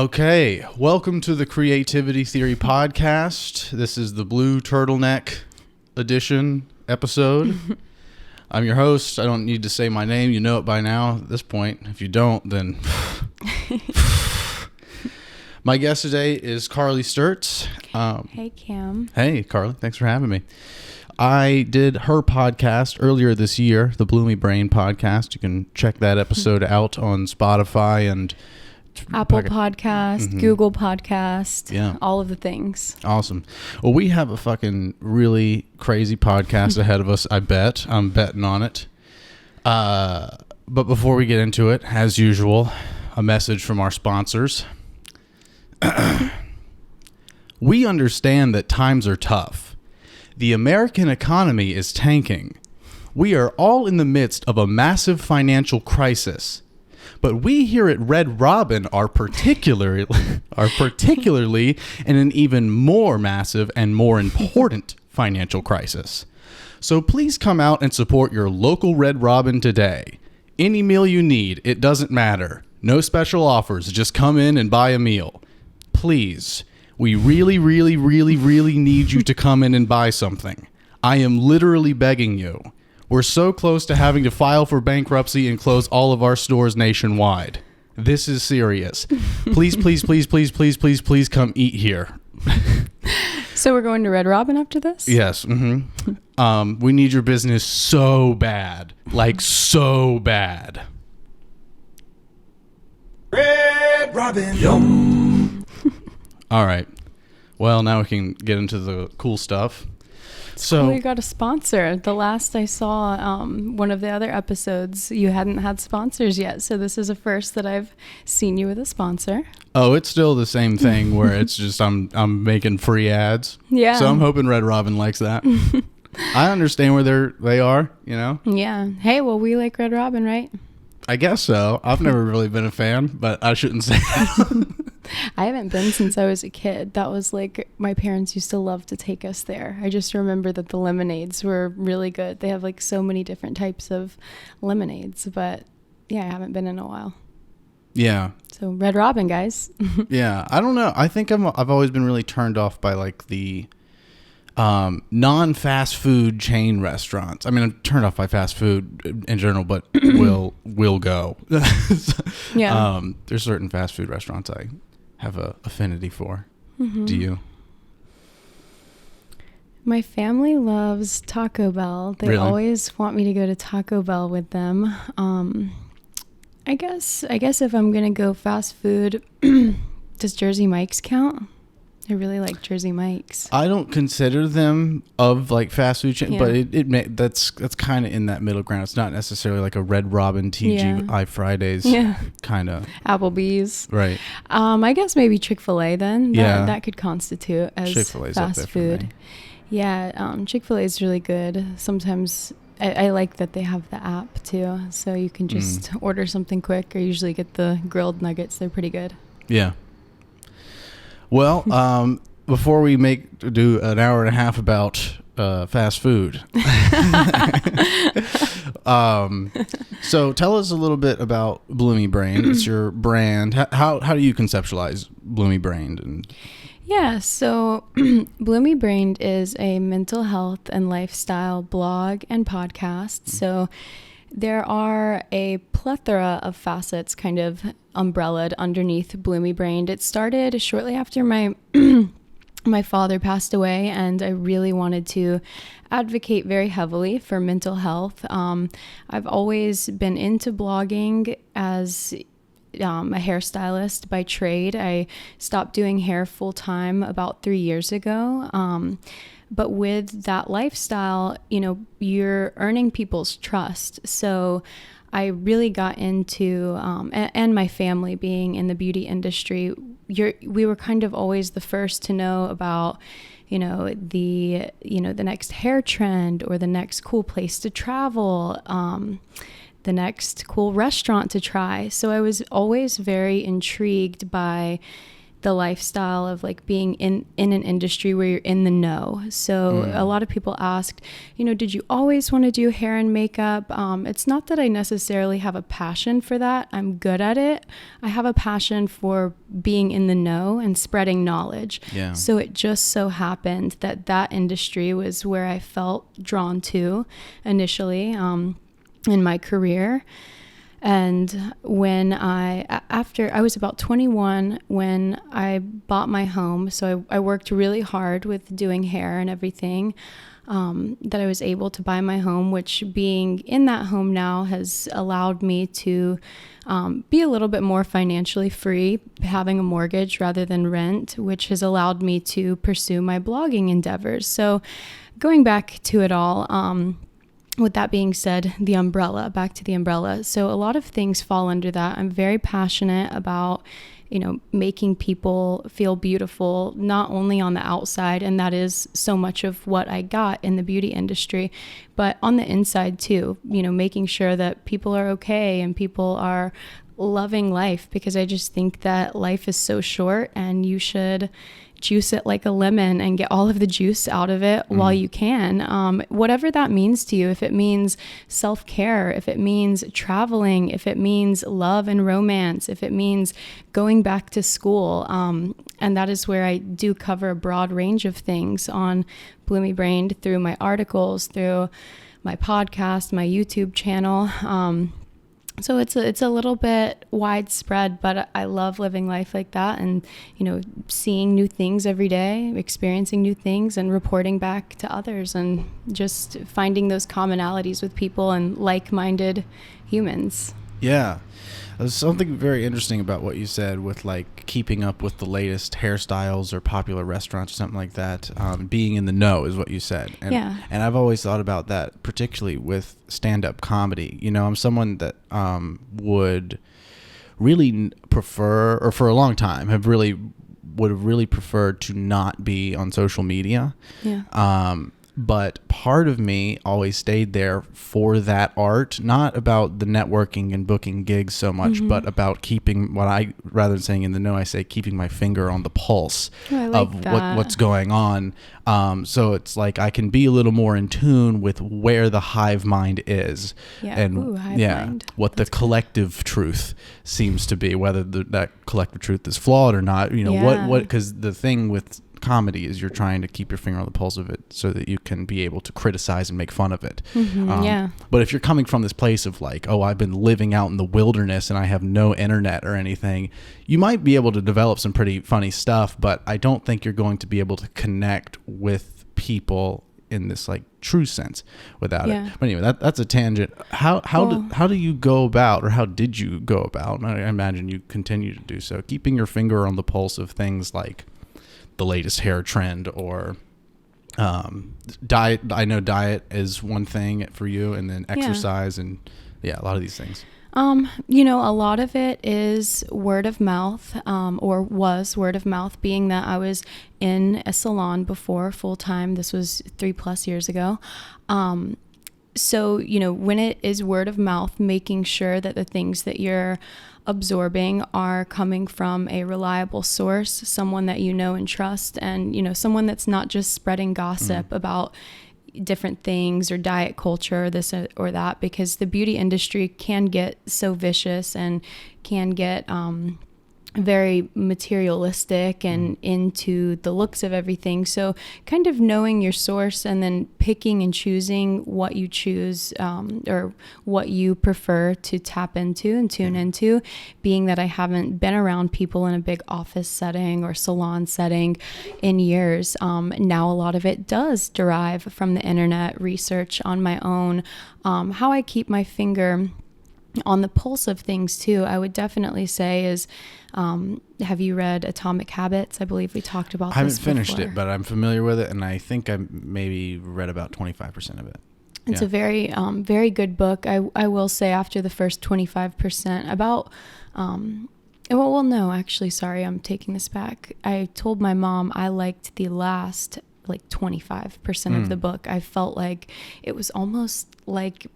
Okay, welcome to the Creativity Theory Podcast. This is the Blue Turtleneck Edition episode. I'm your host. I don't need to say my name. You know it by now at this point. If you don't, then... My guest today is Carlie Sturtz. Hey, Cam. Hey, Carlie. Thanks for having me. I did her podcast earlier this year, the Bloomie Brained podcast. You can check that episode out on Spotify and... Apple Podcast, Google Podcast, all of the things. Awesome. Well, we have a fucking really crazy podcast ahead of us, I bet. I'm betting on it. But before we get into it, as usual, a message from our sponsors. We understand that times are tough. The American economy is tanking. We are all in the midst of a massive financial crisis. But we here at Red Robin are particularly in an even more massive and more important financial crisis. So please come out and support your local Red Robin today. Any meal you need, it doesn't matter. No special offers, just come in and buy a meal. Please, we really need you to come in and buy something. I am literally begging you. We're so close to having to file for bankruptcy and close all of our stores nationwide. This is serious. Please come eat here. So we're going to Red Robin after this? Yes. We need your business so bad. Like so bad. Red Robin. Yum. All right. Well, now we can get into the cool stuff. So we got a sponsor. The last I saw one of the other episodes, you hadn't had sponsors yet. So this is a first that I've seen you with a sponsor. Oh, it's still the same thing where it's just I'm making free ads. Yeah. So I'm hoping Red Robin likes that. I understand where they are, you know? Yeah. Hey, well, we like Red Robin, right? I guess so. I've never really been a fan, but I shouldn't say that. I haven't been since I was a kid. That was like, my parents used to love to take us there. I just remember that the lemonades were really good. They have like so many different types of lemonades, but yeah, I haven't been in a while. Yeah. So Red Robin, guys. Yeah. I don't know. I think I've always been really turned off by like the non-fast food chain restaurants. I mean, I'm turned off by fast food in general, but will go. Yeah. There's certain fast food restaurants I have a affinity for. Do you? My family loves Taco Bell. They Really? always want me to go to Taco Bell with them. I guess if I'm gonna go fast food, does Jersey Mike's count? I really like Jersey Mike's. I don't consider them of like fast food chain, but that's kind of in that middle ground. It's not necessarily like a Red Robin, TGI Fridays kind of. Applebee's. Right. I guess maybe Chick-fil-A then. That could constitute as Chick-fil-A's fast food. Yeah, Chick-fil-A is really good. Sometimes I like that they have the app too, so you can just order something quick. I usually get the grilled nuggets. They're pretty good. Yeah. Well, before we do an hour and a half about fast food, so tell us a little bit about Bloomie Brained. It's your brand. How do you conceptualize Bloomie Brained? Yeah, so Bloomie Brained is a mental health and lifestyle blog and podcast. So there are a plethora of facets kind of umbrellaed underneath Bloomie Brained. It started shortly after my my father passed away, and I really wanted to advocate very heavily for mental health. I've always been into blogging as a hairstylist by trade. I stopped doing hair full time about 3 years ago. But with that lifestyle, you're earning people's trust. So I really got into, and my family being in the beauty industry, we were kind of always the first to know about, the next hair trend or the next cool place to travel, the next cool restaurant to try. So I was always very intrigued by the lifestyle of like being in an industry where you're in the know. So a lot of people asked, did you always want to do hair and makeup? It's not that I necessarily have a passion for that. I'm good at it. I have a passion for being in the know and spreading knowledge. Yeah. So it just so happened that industry was where I felt drawn to initially in my career. And when I was about 21 when I bought my home, so I worked really hard with doing hair and everything, that I was able to buy my home, which being in that home now has allowed me to be a little bit more financially free, having a mortgage rather than rent, which has allowed me to pursue my blogging endeavors. So going back to it all, with that being said, back to the umbrella. So a lot of things fall under that. I'm very passionate about, making people feel beautiful, not only on the outside, and that is so much of what I got in the beauty industry, but on the inside too, making sure that people are okay and people are loving life, because I just think that life is so short and you should juice it like a lemon and get all of the juice out of it while you can. Whatever that means to you, if it means self-care, if it means traveling, if it means love and romance, if it means going back to school. And that is where I do cover a broad range of things on Bloomie Brained through my articles, through my podcast, my YouTube channel. So it's a little bit widespread, but I love living life like that and, seeing new things every day, experiencing new things and reporting back to others and just finding those commonalities with people and like-minded humans. Yeah. There's something very interesting about what you said with like keeping up with the latest hairstyles or popular restaurants or something like that. Being in the know is what you said. And, yeah. And I've always thought about that, particularly with stand-up comedy. I'm someone that would really prefer, or for a long time, would have really preferred to not be on social media. Yeah. But part of me always stayed there for that art, not about the networking and booking gigs so much, but about keeping rather than saying in the know, I say keeping my finger on the pulse of what's going on. So it's like I can be a little more in tune with where the hive mind is, and mind. What the collective truth seems to be, whether that collective truth is flawed or not. What because the thing with comedy is you're trying to keep your finger on the pulse of it so that you can be able to criticize and make fun of it. But if you're coming from this place of like, I've been living out in the wilderness and I have no internet or anything, you might be able to develop some pretty funny stuff, but I don't think you're going to be able to connect with people in this like true sense without it. But anyway, that's a tangent. How do you go about, or how did you go about, and I imagine you continue to do so, keeping your finger on the pulse of things like the latest hair trend or diet? I know diet is one thing for you, and then exercise and a lot of these things. A lot of it is word of mouth, or was word of mouth, being that I was in a salon before full time. This was 3+ years ago. So, when it is word of mouth, making sure that the things that you're absorbing are coming from a reliable source, someone that you know and trust, and, someone that's not just spreading gossip about different things or diet culture or this or that, because the beauty industry can get so vicious and can get very materialistic and into the looks of everything. So kind of knowing your source and then picking and choosing what you choose, or what you prefer to tap into and tune into, being that I haven't been around people in a big office setting or salon setting in years. Now a lot of it does derive from the internet, research on my own, how I keep my finger on the pulse of things too, I would definitely say is, have you read Atomic Habits? I believe we talked about this before. I haven't finished it, but I'm familiar with it, and I think I maybe read about 25% of it. It's a very, very good book. I will say after the first 25% about, well, no, actually, sorry, I'm taking this back. I told my mom I liked the last like 25% of the book. I felt like it was almost like,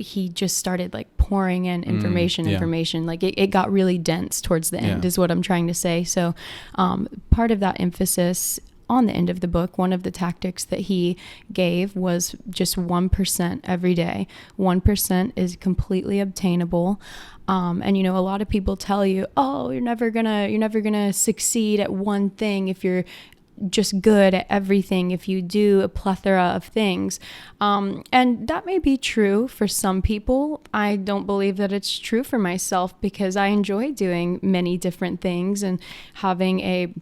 he just started like pouring in information. Like it got really dense towards the end is what I'm trying to say. So part of that emphasis on the end of the book, one of the tactics that he gave was just 1% every day. 1% is completely obtainable. And a lot of people tell you, oh, you're never gonna succeed at one thing if you're just good at everything, if you do a plethora of things. And that may be true for some people. I don't believe that it's true for myself, because I enjoy doing many different things and having a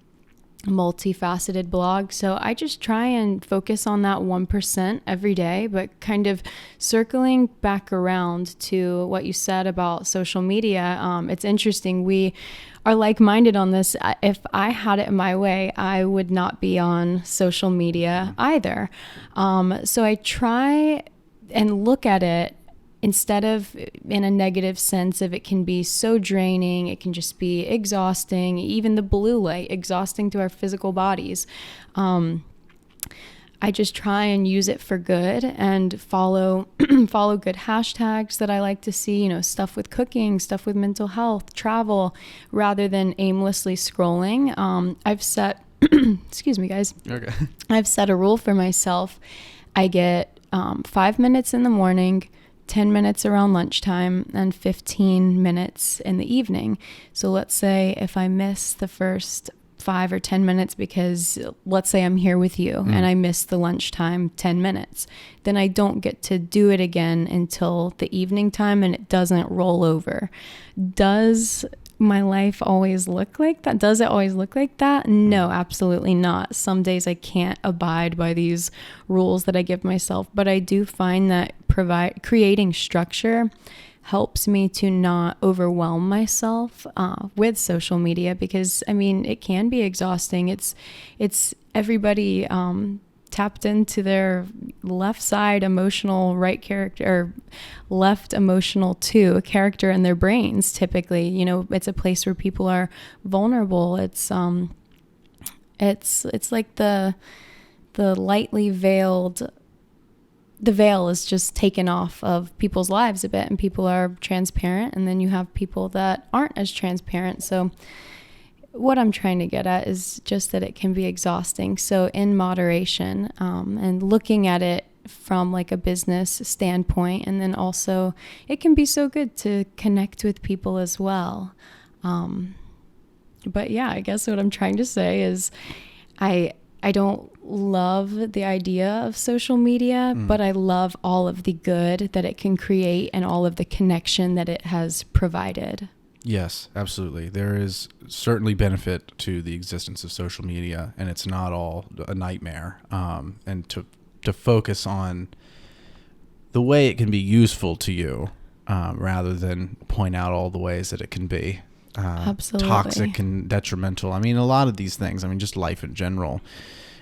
multifaceted blog. So I just try and focus on that 1% every day. But kind of circling back around to what you said about social media, it's interesting. We are like-minded on this. If I had it my way, I would not be on social media either. So I try and look at it instead of in a negative sense of it can be so draining, it can just be exhausting, even the blue light, exhausting to our physical bodies. I just try and use it for good and follow good hashtags that I like to see, stuff with cooking, stuff with mental health, travel, rather than aimlessly scrolling. I've set, excuse me guys. Okay. I've set a rule for myself. I get 5 minutes in the morning, 10 minutes around lunchtime, and 15 minutes in the evening. So let's say if I miss the first 5 or 10 minutes because let's say I'm here with you and I miss the lunchtime 10 minutes, then I don't get to do it again until the evening time, and it doesn't roll over. Does my life always look like that? Does it always look like that? No, absolutely not. Some days I can't abide by these rules that I give myself, but I do find that creating structure helps me to not overwhelm myself with social media, because it can be exhausting. It's everybody tapped into their left side emotional, right character, or left emotional two, a character in their brains. Typically, it's a place where people are vulnerable. It's like the lightly veiled. The veil is just taken off of people's lives a bit, and people are transparent, and then you have people that aren't as transparent. So what I'm trying to get at is just that it can be exhausting. So in moderation, and looking at it from like a business standpoint, and then also it can be so good to connect with people as well. But yeah, I guess what I'm trying to say is I don't love the idea of social media, but I love all of the good that it can create and all of the connection that it has provided. Yes, absolutely. There is certainly benefit to the existence of social media, and it's not all a nightmare. And to focus on the way it can be useful to you, rather than point out all the ways that it can be absolutely toxic and detrimental. A lot of these things, just life in general,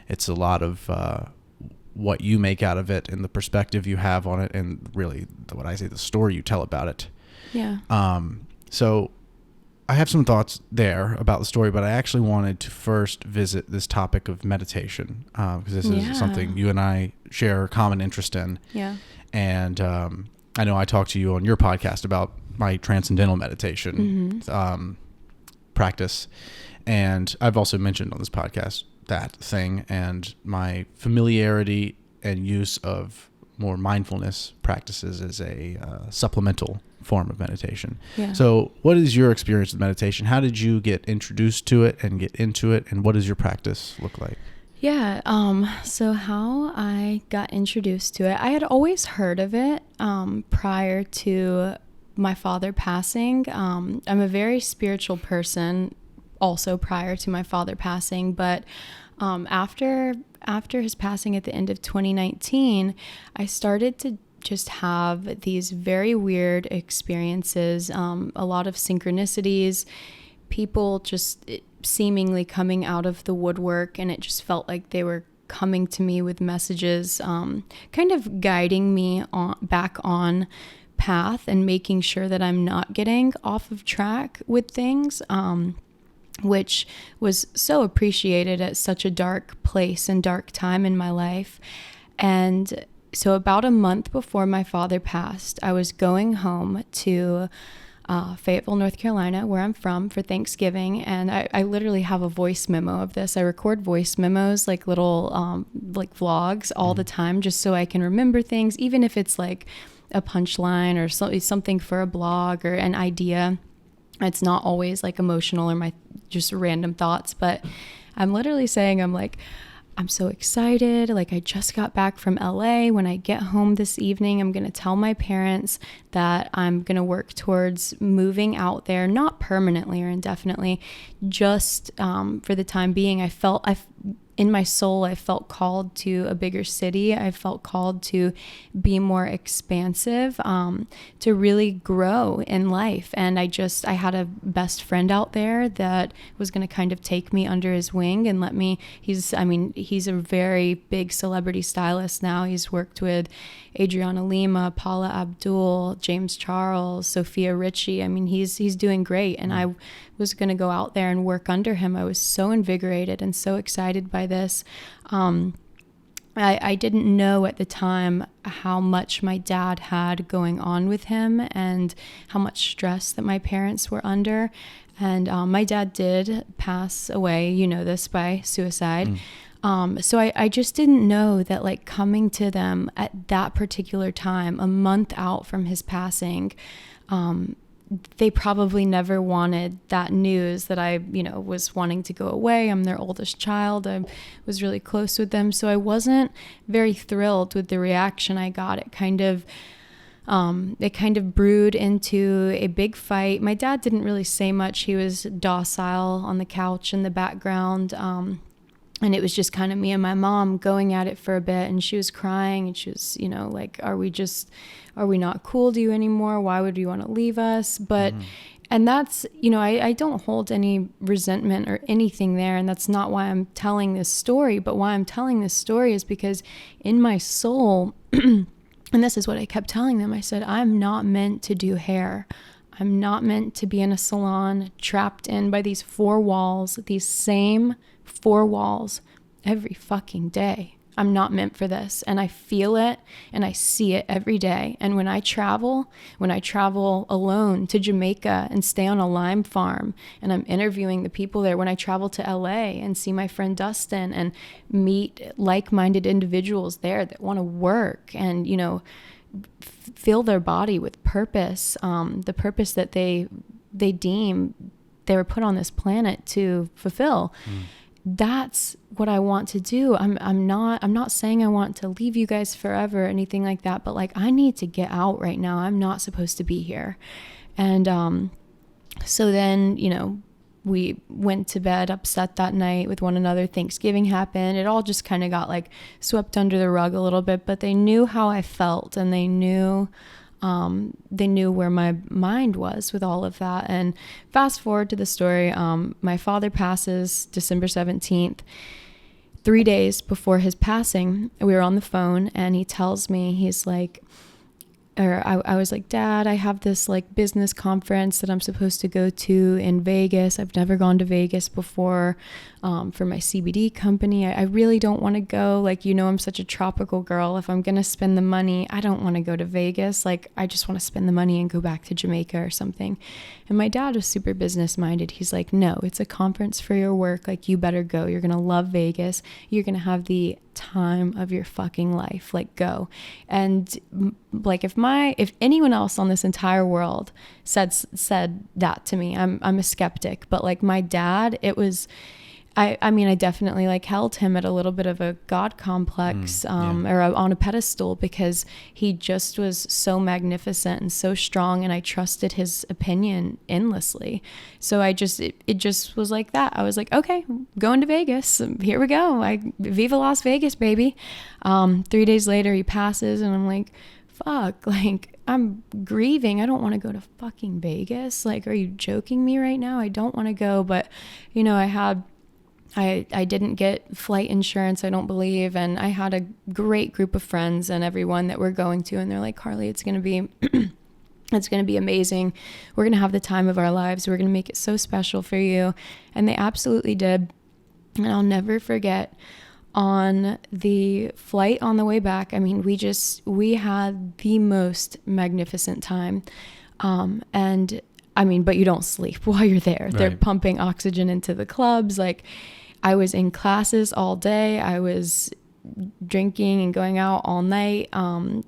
it's a lot of what you make out of it and the perspective you have on it, and really the story you tell about it. Yeah. So I have some thoughts there about the story, but I actually wanted to first visit this topic of meditation, because this is something you and I share a common interest in. Yeah. And I know I talked to you on your podcast about my transcendental meditation practice, and I've also mentioned on this podcast that thing and my familiarity and use of more mindfulness practices as a supplemental form of meditation. Yeah. So what is your experience with meditation? How did you get introduced to it and get into it, and what does your practice look like? Yeah. So how I got introduced to it, I had always heard of it prior to my father passing. I'm a very spiritual person also prior to my father passing, but after his passing at the end of 2019, I started to just have these very weird experiences, a lot of synchronicities, people just seemingly coming out of the woodwork, and it just felt like they were coming to me with messages, kind of guiding me back on path and making sure that I'm not getting off of track with things, which was so appreciated at such a dark place and dark time in my life. And So about a month before my father passed, I was going home to Fayetteville, North Carolina, where I'm from, for Thanksgiving. And I literally have a voice memo of this. I record voice memos, like little like vlogs all the time, just so I can remember things, even if it's like a punchline or something for a blog or an idea. It's not always like emotional or my just random thoughts, but I'm literally saying, I'm so excited. Like, I just got back from LA. When I get home this evening, I'm going to tell my parents that I'm going to work towards moving out there, not permanently or indefinitely, just for the time being. In my soul, I felt called to a bigger city. I felt called to be more expansive, to really grow in life. And I had a best friend out there that was going to kind of take me under his wing and let me, he's a very big celebrity stylist now. He's worked with Adriana Lima, Paula Abdul, James Charles, Sophia Richie. He's doing great. And I was going to go out there and work under him. I was so invigorated and so excited by this. I didn't know at the time how much my dad had going on with him and how much stress that my parents were under. And my dad did pass away, you know this, by suicide. So I just didn't know that, like, coming to them at that particular time, a month out from his passing, they probably never wanted that news that I, was wanting to go away. I'm their oldest child. I was really close with them. So I wasn't very thrilled with the reaction I got. It kind of brewed into a big fight. My dad didn't really say much. He was docile on the couch in the background. And it was just kind of me and my mom going at it for a bit, and she was crying, and she was, like, are we not cool to you anymore? Why would you want to leave us? But, and that's, I don't hold any resentment or anything there. And that's not why I'm telling this story. But why I'm telling this story is because in my soul, and this is what I kept telling them, I said, I'm not meant to do hair. I'm not meant to be in a salon trapped in by these four walls, these same four walls every fucking day. I'm not meant for this. And I feel it and I see it every day. And when I travel alone to Jamaica and stay on a lime farm and I'm interviewing the people there, when I travel to LA and see my friend Dustin and meet like-minded individuals there that want to work and, fill their body with purpose, the purpose that they deem they were put on this planet to fulfill. That's what I want to do. I'm not saying I want to leave you guys forever or anything like that, but like, I need to get out right now. I'm not supposed to be here. And so then, we went to bed upset that night with one another. Thanksgiving happened. It all just kind of got like swept under the rug a little bit, but they knew how I felt, and they knew where my mind was with all of that. And fast forward to the story, my father passes December 17th. 3 days before his passing, we were on the phone, and he tells me, he's like, I was like, Dad, I have this like business conference that I'm supposed to go to in Vegas. I've never gone to Vegas before, for my CBD company. I really don't want to go. Like, I'm such a tropical girl. If I'm going to spend the money, I don't want to go to Vegas. Like, I just want to spend the money and go back to Jamaica or something. And my dad was super business minded. He's like, no, it's a conference for your work. Like, you better go. You're going to love Vegas. You're going to have the time of your fucking life. Like, go. And like, if anyone else on this entire world said that to me, I'm a skeptic. But like, my dad, it was, I definitely like held him at a little bit of a God complex, or on a pedestal, because he just was so magnificent and so strong, and I trusted his opinion endlessly. So it just was like that. I was like, okay, going to Vegas. Here we go. Viva Las Vegas, baby. 3 days later, he passes, and I'm like, fuck, like, I'm grieving. I don't want to go to fucking Vegas. Like, are you joking me right now? I don't want to go. But, I didn't get flight insurance, I don't believe. And I had a great group of friends and everyone that we're going to. And they're like, Carlie, it's going to be, it's going to be amazing. We're going to have the time of our lives. We're going to make it so special for you. And they absolutely did. And I'll never forget, on the flight on the way back, I mean, we had the most magnificent time. And I mean, but you don't sleep while you're there. Right. They're pumping oxygen into the clubs. Like, I was in classes all day. I was drinking and going out all night.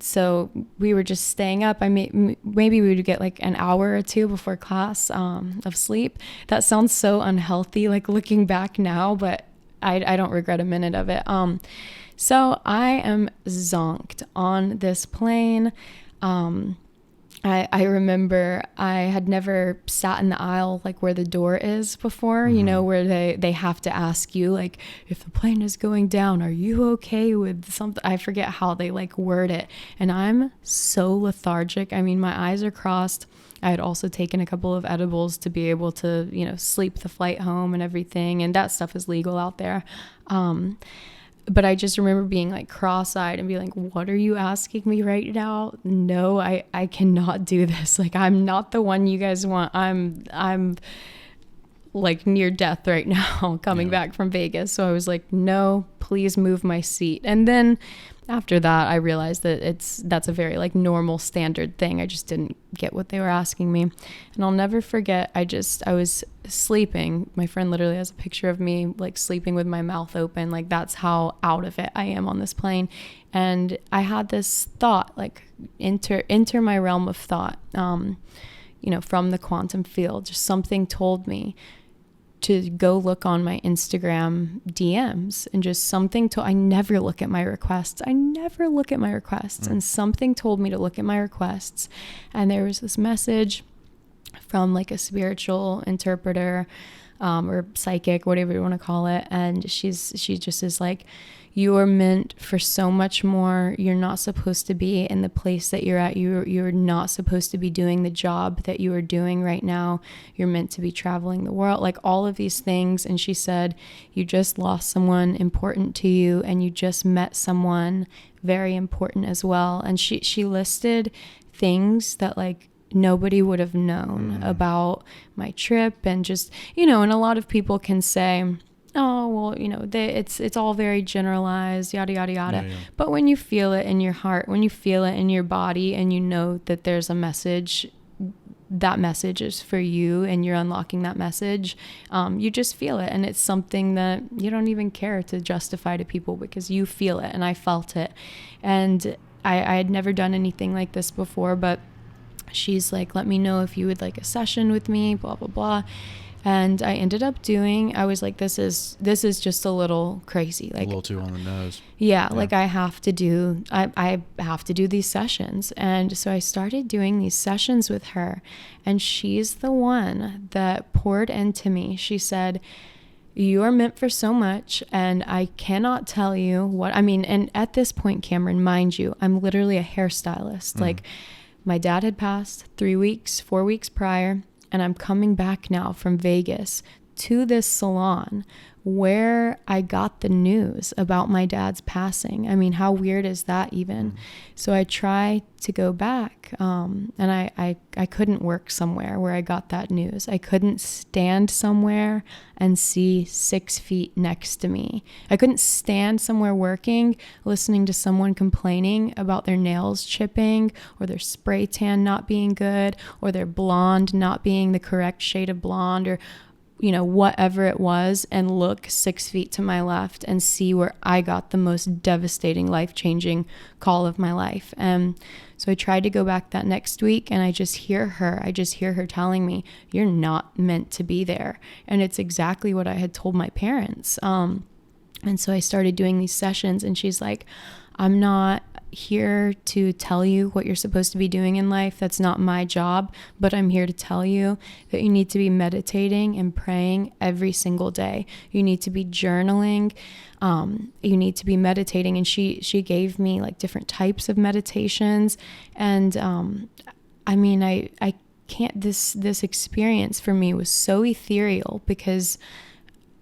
So we were just staying up. Maybe we would get like an hour or two before class of sleep. That sounds so unhealthy, like looking back now, but I don't regret a minute of it. So I am zonked on this plane. I remember I had never sat in the aisle like where the door is before, you know, where they have to ask you, like, if the plane is going down, are you okay with something? I forget how they like word it. And I'm so lethargic. I mean, my eyes are crossed. I had also taken a couple of edibles to be able to, you know, sleep the flight home and everything. And that stuff is legal out there. But I just remember being like cross-eyed and being like, what are you asking me right now? No, I cannot do this. Like, I'm not the one you guys want. I'm like near death right now coming back from Vegas. So I was like, no, please move my seat. And then after that, I realized that that's a very like normal standard thing. I just didn't get what they were asking me. And I'll never forget, I was sleeping. My friend literally has a picture of me like sleeping with my mouth open. Like, that's how out of it I am on this plane. And I had this thought, like enter my realm of thought, you know, from the quantum field. Just something told me to go look on my Instagram DMs, and just something I never look at my requests. And something told me to look at my requests. And there was this message from like a spiritual interpreter, or psychic, whatever you want to call it. And she just is like, you are meant for so much more. You're not supposed to be in the place that you're at. You're not supposed to be doing the job that you are doing right now. You're meant to be traveling the world, like all of these things. And she said, you just lost someone important to you, and you just met someone very important as well. And she listed things that like nobody would have known about my trip. And just, you know, and a lot of people can say, oh, well, you know, it's all very generalized, yada, yada, yada. Yeah. But when you feel it in your heart, when you feel it in your body, and you know that there's a message, that message is for you, and you're unlocking that message, you just feel it. And it's something that you don't even care to justify to people, because you feel it. And I felt it. And I had never done anything like this before, but she's like, let me know if you would like a session with me, blah, blah, blah. And I ended up I was like, this is just a little crazy. Like, a little too on the nose. Yeah. Like, I have to do these sessions. And so I started doing these sessions with her, and she's the one that poured into me. She said, you are meant for so much, and I cannot tell you what, I mean, and at this point, Cameron, mind you, I'm literally a hairstylist. Like, my dad had passed 4 weeks prior. And I'm coming back now from Vegas to this salon where I got the news about my dad's passing. I mean, how weird is that even? So I try to go back, and I couldn't work somewhere where I got that news. I couldn't stand somewhere and see 6 feet next to me. I couldn't stand somewhere working, listening to someone complaining about their nails chipping, or their spray tan not being good, or their blonde not being the correct shade of blonde, or you know, whatever it was, and look 6 feet to my left and see where I got the most devastating, life-changing call of my life. And so I tried to go back that next week, and I just hear her telling me, you're not meant to be there. And it's exactly what I had told my parents. And so I started doing these sessions, and she's like, I'm not here to tell you what you're supposed to be doing in life. That's not my job, but I'm here to tell you that you need to be meditating and praying every single day. You need to be journaling. You need to be meditating. And she gave me like different types of meditations. And I mean, I can't, this experience for me was so ethereal, because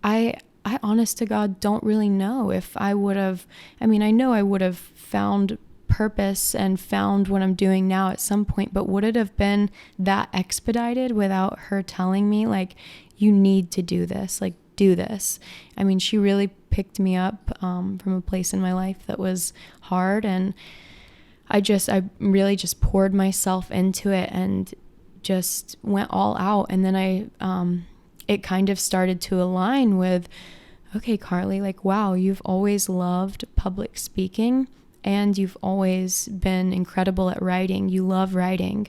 I honest to God don't really know if I would have, I mean, I know I would have found purpose and found what I'm doing now at some point, but would it have been that expedited without her telling me, like, you need to do this, like, do this? I mean, she really picked me up from a place in my life that was hard, and I really just poured myself into it and just went all out. And then it kind of started to align with, okay, Carlie, like, wow, you've always loved public speaking and you've always been incredible at writing. You love writing.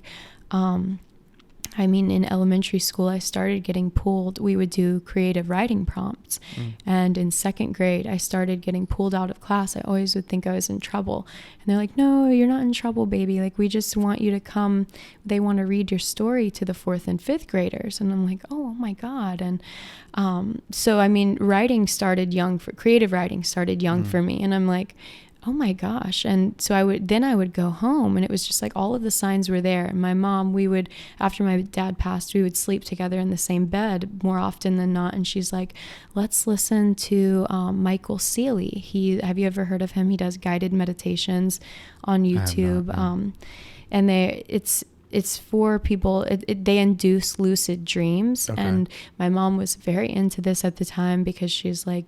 I mean, in elementary school, I started getting pulled. We would do creative writing prompts. And in second grade, I started getting pulled out of class. I always would think I was in trouble. And they're like, no, you're not in trouble, baby. Like, we just want you to come. They want to read your story to the 4th and 5th graders. And I'm like, oh my God. And so, I mean, creative writing started young for me. And I'm like, oh my gosh. And so I would go home, and it was just like all of the signs were there. And my mom, after my dad passed, we would sleep together in the same bed more often than not. And she's like, let's listen to Michael Seeley. Have you ever heard of him? He does guided meditations on YouTube. And it's for people, they induce lucid dreams. Okay. And my mom was very into this at the time because she's like,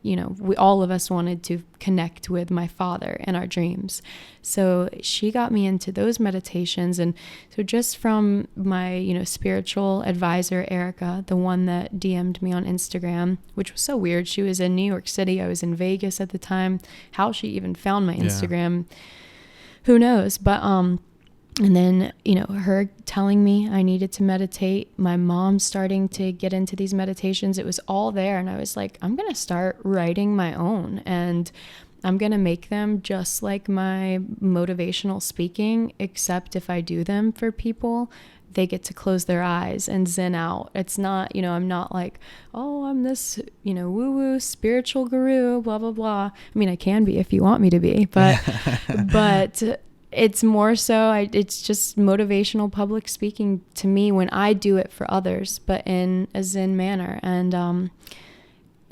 all of us wanted to connect with my father in our dreams. So she got me into those meditations. And so just from my, spiritual advisor, Erica, the one that DM'd me on Instagram, which was so weird. She was in New York City. I was in Vegas at the time. How she even found my Instagram, who knows? But, and then, her telling me I needed to meditate, my mom starting to get into these meditations, it was all there. And I was like, I'm going to start writing my own, and I'm going to make them just like my motivational speaking, except if I do them for people, they get to close their eyes and zen out. It's not, I'm not like, oh, I'm this, woo-woo spiritual guru, blah, blah, blah. I mean, I can be if you want me to be, but it's more so, it's just motivational public speaking to me when I do it for others, but in a Zen manner. And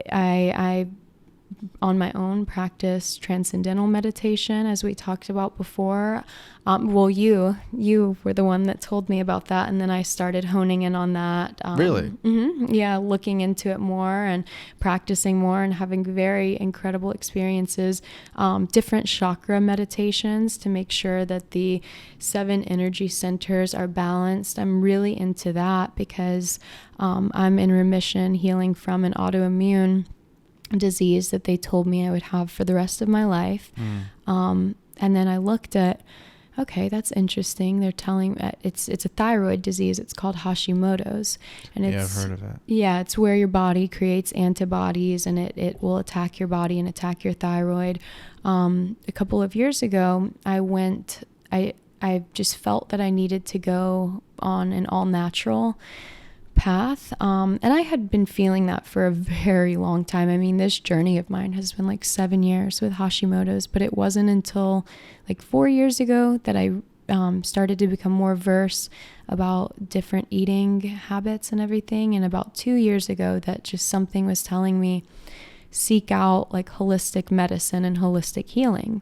I on my own practice transcendental meditation, as we talked about before. Well, you were the one that told me about that, and then I started honing in on that. Really? Mm-hmm, yeah, looking into it more and practicing more and having very incredible experiences. Different chakra meditations to make sure that the 7 energy centers are balanced. I'm really into that because I'm in remission, healing from an autoimmune disease that they told me I would have for the rest of my life. And then I looked at, okay, that's interesting. They're telling it's a thyroid disease. It's called Hashimoto's, and I've heard of it. Yeah, it's where your body creates antibodies, and it will attack your body and attack your thyroid. A couple of years ago, I just felt that I needed to go on an all natural path. And I had been feeling that for a very long time. I mean, this journey of mine has been like 7 years with Hashimoto's, but it wasn't until like 4 years ago that I started to become more versed about different eating habits and everything. And about 2 years ago that just something was telling me, seek out like holistic medicine and holistic healing.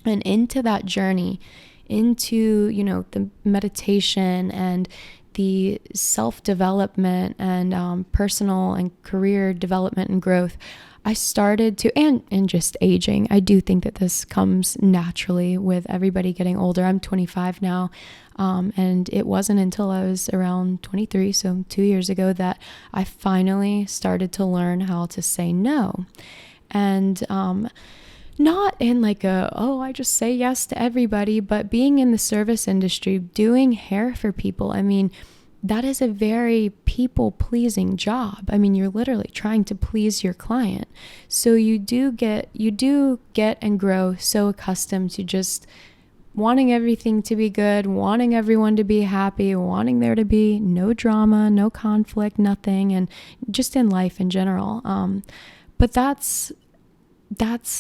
And into that journey, into, the meditation and the self-development and personal and career development and growth, I started to, and just aging. I do think that this comes naturally with everybody getting older. I'm 25 now, and it wasn't until I was around 23, so 2 years ago, that I finally started to learn how to say no. And not in like I just say yes to everybody, but being in the service industry, doing hair for people. I mean, that is a very people-pleasing job. I mean, you're literally trying to please your client. So you do get and grow so accustomed to just wanting everything to be good, wanting everyone to be happy, wanting there to be no drama, no conflict, nothing, and just in life in general. But that's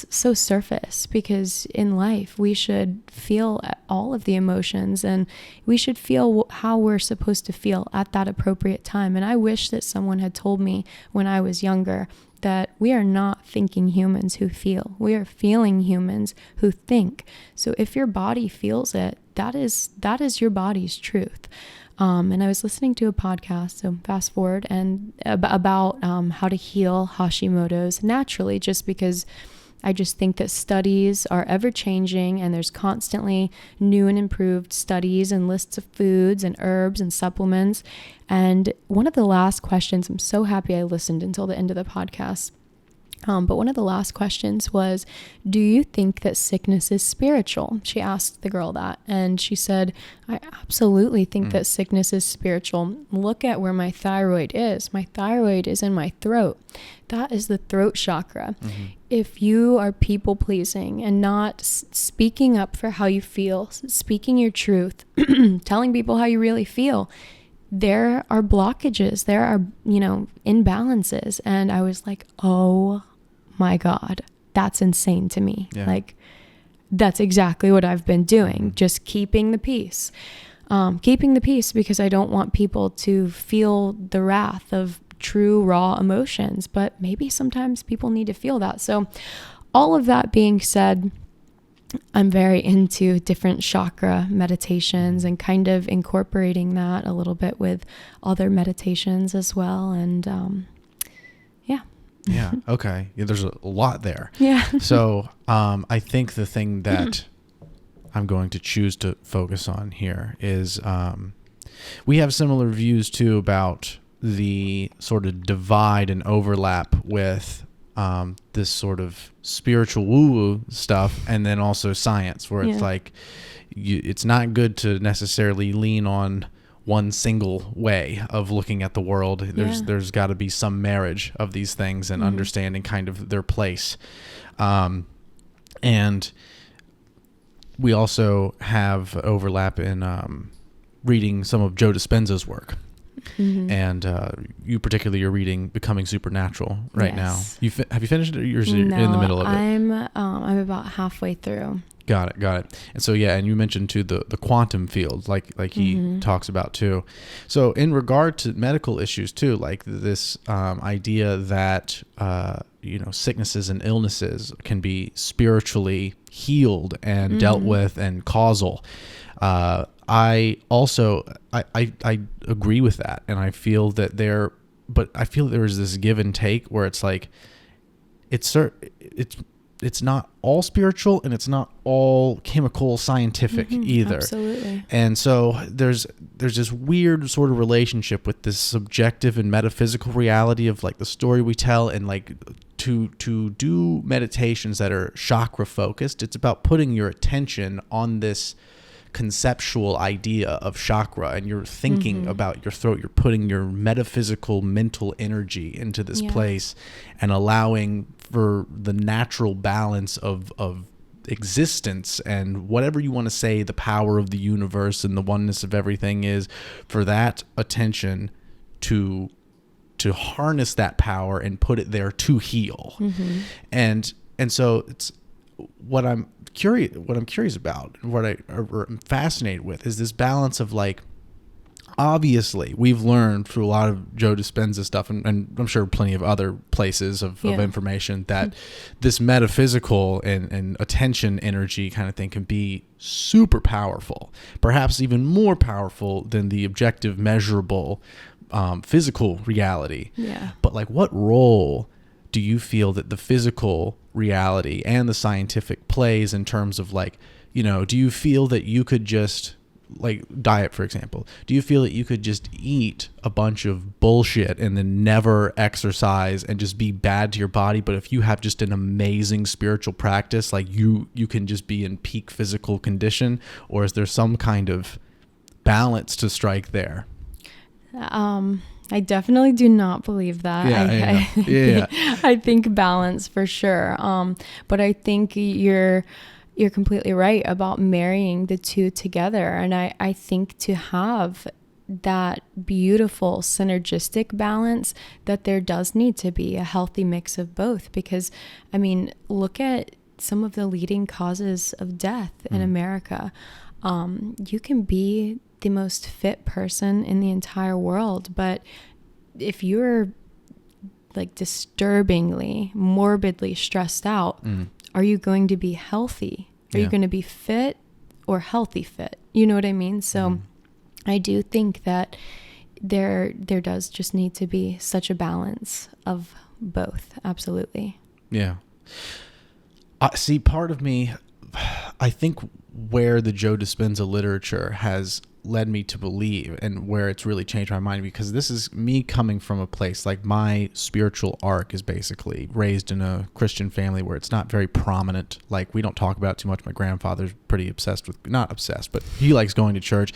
so surface, because in life we should feel all of the emotions, and we should feel how we're supposed to feel at that appropriate time. And I wish that someone had told me when I was younger that we are not thinking humans who feel. We are feeling humans who think. So if your body feels it, that is your body's truth. And I was listening to a podcast, so fast forward, and about how to heal Hashimoto's naturally, just because I just think that studies are ever changing, and there's constantly new and improved studies and lists of foods and herbs and supplements. And one of the last questions, I'm so happy I listened until the end of the podcast. But one of the last questions was, do you think that sickness is spiritual? She asked the girl that, and she said, I absolutely think that sickness is spiritual. Look at where my thyroid is. My thyroid is in my throat. That is the throat chakra. Mm-hmm. If you are people pleasing and not speaking up for how you feel, speaking your truth, telling people how you really feel, there are blockages, there are, imbalances. And I was like, oh my God, that's insane to me. Yeah. Like, that's exactly what I've been doing. Just keeping the peace. Because I don't want people to feel the wrath of true raw emotions, but maybe sometimes people need to feel that. So all of that being said, I'm very into different chakra meditations and kind of incorporating that a little bit with other meditations as well. And yeah. Okay. Yeah, there's a lot there. Yeah. So I think the thing that I'm going to choose to focus on here is we have similar views too about the sort of divide and overlap with this sort of spiritual woo-woo stuff, and then also science, where it's like it's not good to necessarily lean on one single way of looking at the world. There's got to be some marriage of these things and understanding kind of their place. And we also have overlap in reading some of Joe Dispenza's work. Mm-hmm. And you particularly are reading Becoming Supernatural right now. Have you finished it, or you're in the middle of it? I'm about halfway through. Got it. And so, and you mentioned too the quantum field, like he talks about too. So in regard to medical issues too, like this idea that sicknesses and illnesses can be spiritually healed and dealt with and causal. I also agree with that, and I feel that there is this give and take where it's like it's not all spiritual and it's not all chemical scientific either. Absolutely. And so there's this weird sort of relationship with this subjective and metaphysical reality of like the story we tell, and like to do meditations that are chakra focused, it's about putting your attention on this conceptual idea of chakra, and you're thinking about your throat. You're putting your metaphysical mental energy into this place and allowing for the natural balance of existence and whatever you want to say the power of the universe and the oneness of everything is, for that attention to harness that power and put it there to heal. And so it's what I'm curious about, I'm fascinated with, is this balance of like, obviously we've learned through a lot of Joe Dispenza stuff, and I'm sure plenty of other places of information, that this metaphysical and attention energy kind of thing can be super powerful, perhaps even more powerful than the objective measurable physical reality. But like, what role do you feel that the physical reality and the scientific plays in terms of like, do you feel that you could just, like diet, for example, do you feel that you could just eat a bunch of bullshit and then never exercise and just be bad to your body? But if you have just an amazing spiritual practice, like you can just be in peak physical condition? Or is there some kind of balance to strike there? I definitely do not believe that. I think balance for sure. But I think you're completely right about marrying the two together. And I think to have that beautiful synergistic balance, that there does need to be a healthy mix of both. Because, I mean, look at some of the leading causes of death in America. You can be the most fit person in the entire world, but if you're like disturbingly, morbidly stressed out, are you going to be healthy? Are you going to be fit, or healthy fit. You know what I mean? So I do think that there does just need to be such a balance of both. Absolutely. Yeah. See, part of me, I think where the Joe Dispenza literature has led me to believe, and where it's really changed my mind, because this is me coming from a place like my spiritual arc is basically raised in a Christian family where it's not very prominent. Like, we don't talk about it too much. My grandfather's pretty obsessed with, not obsessed, but he likes going to church.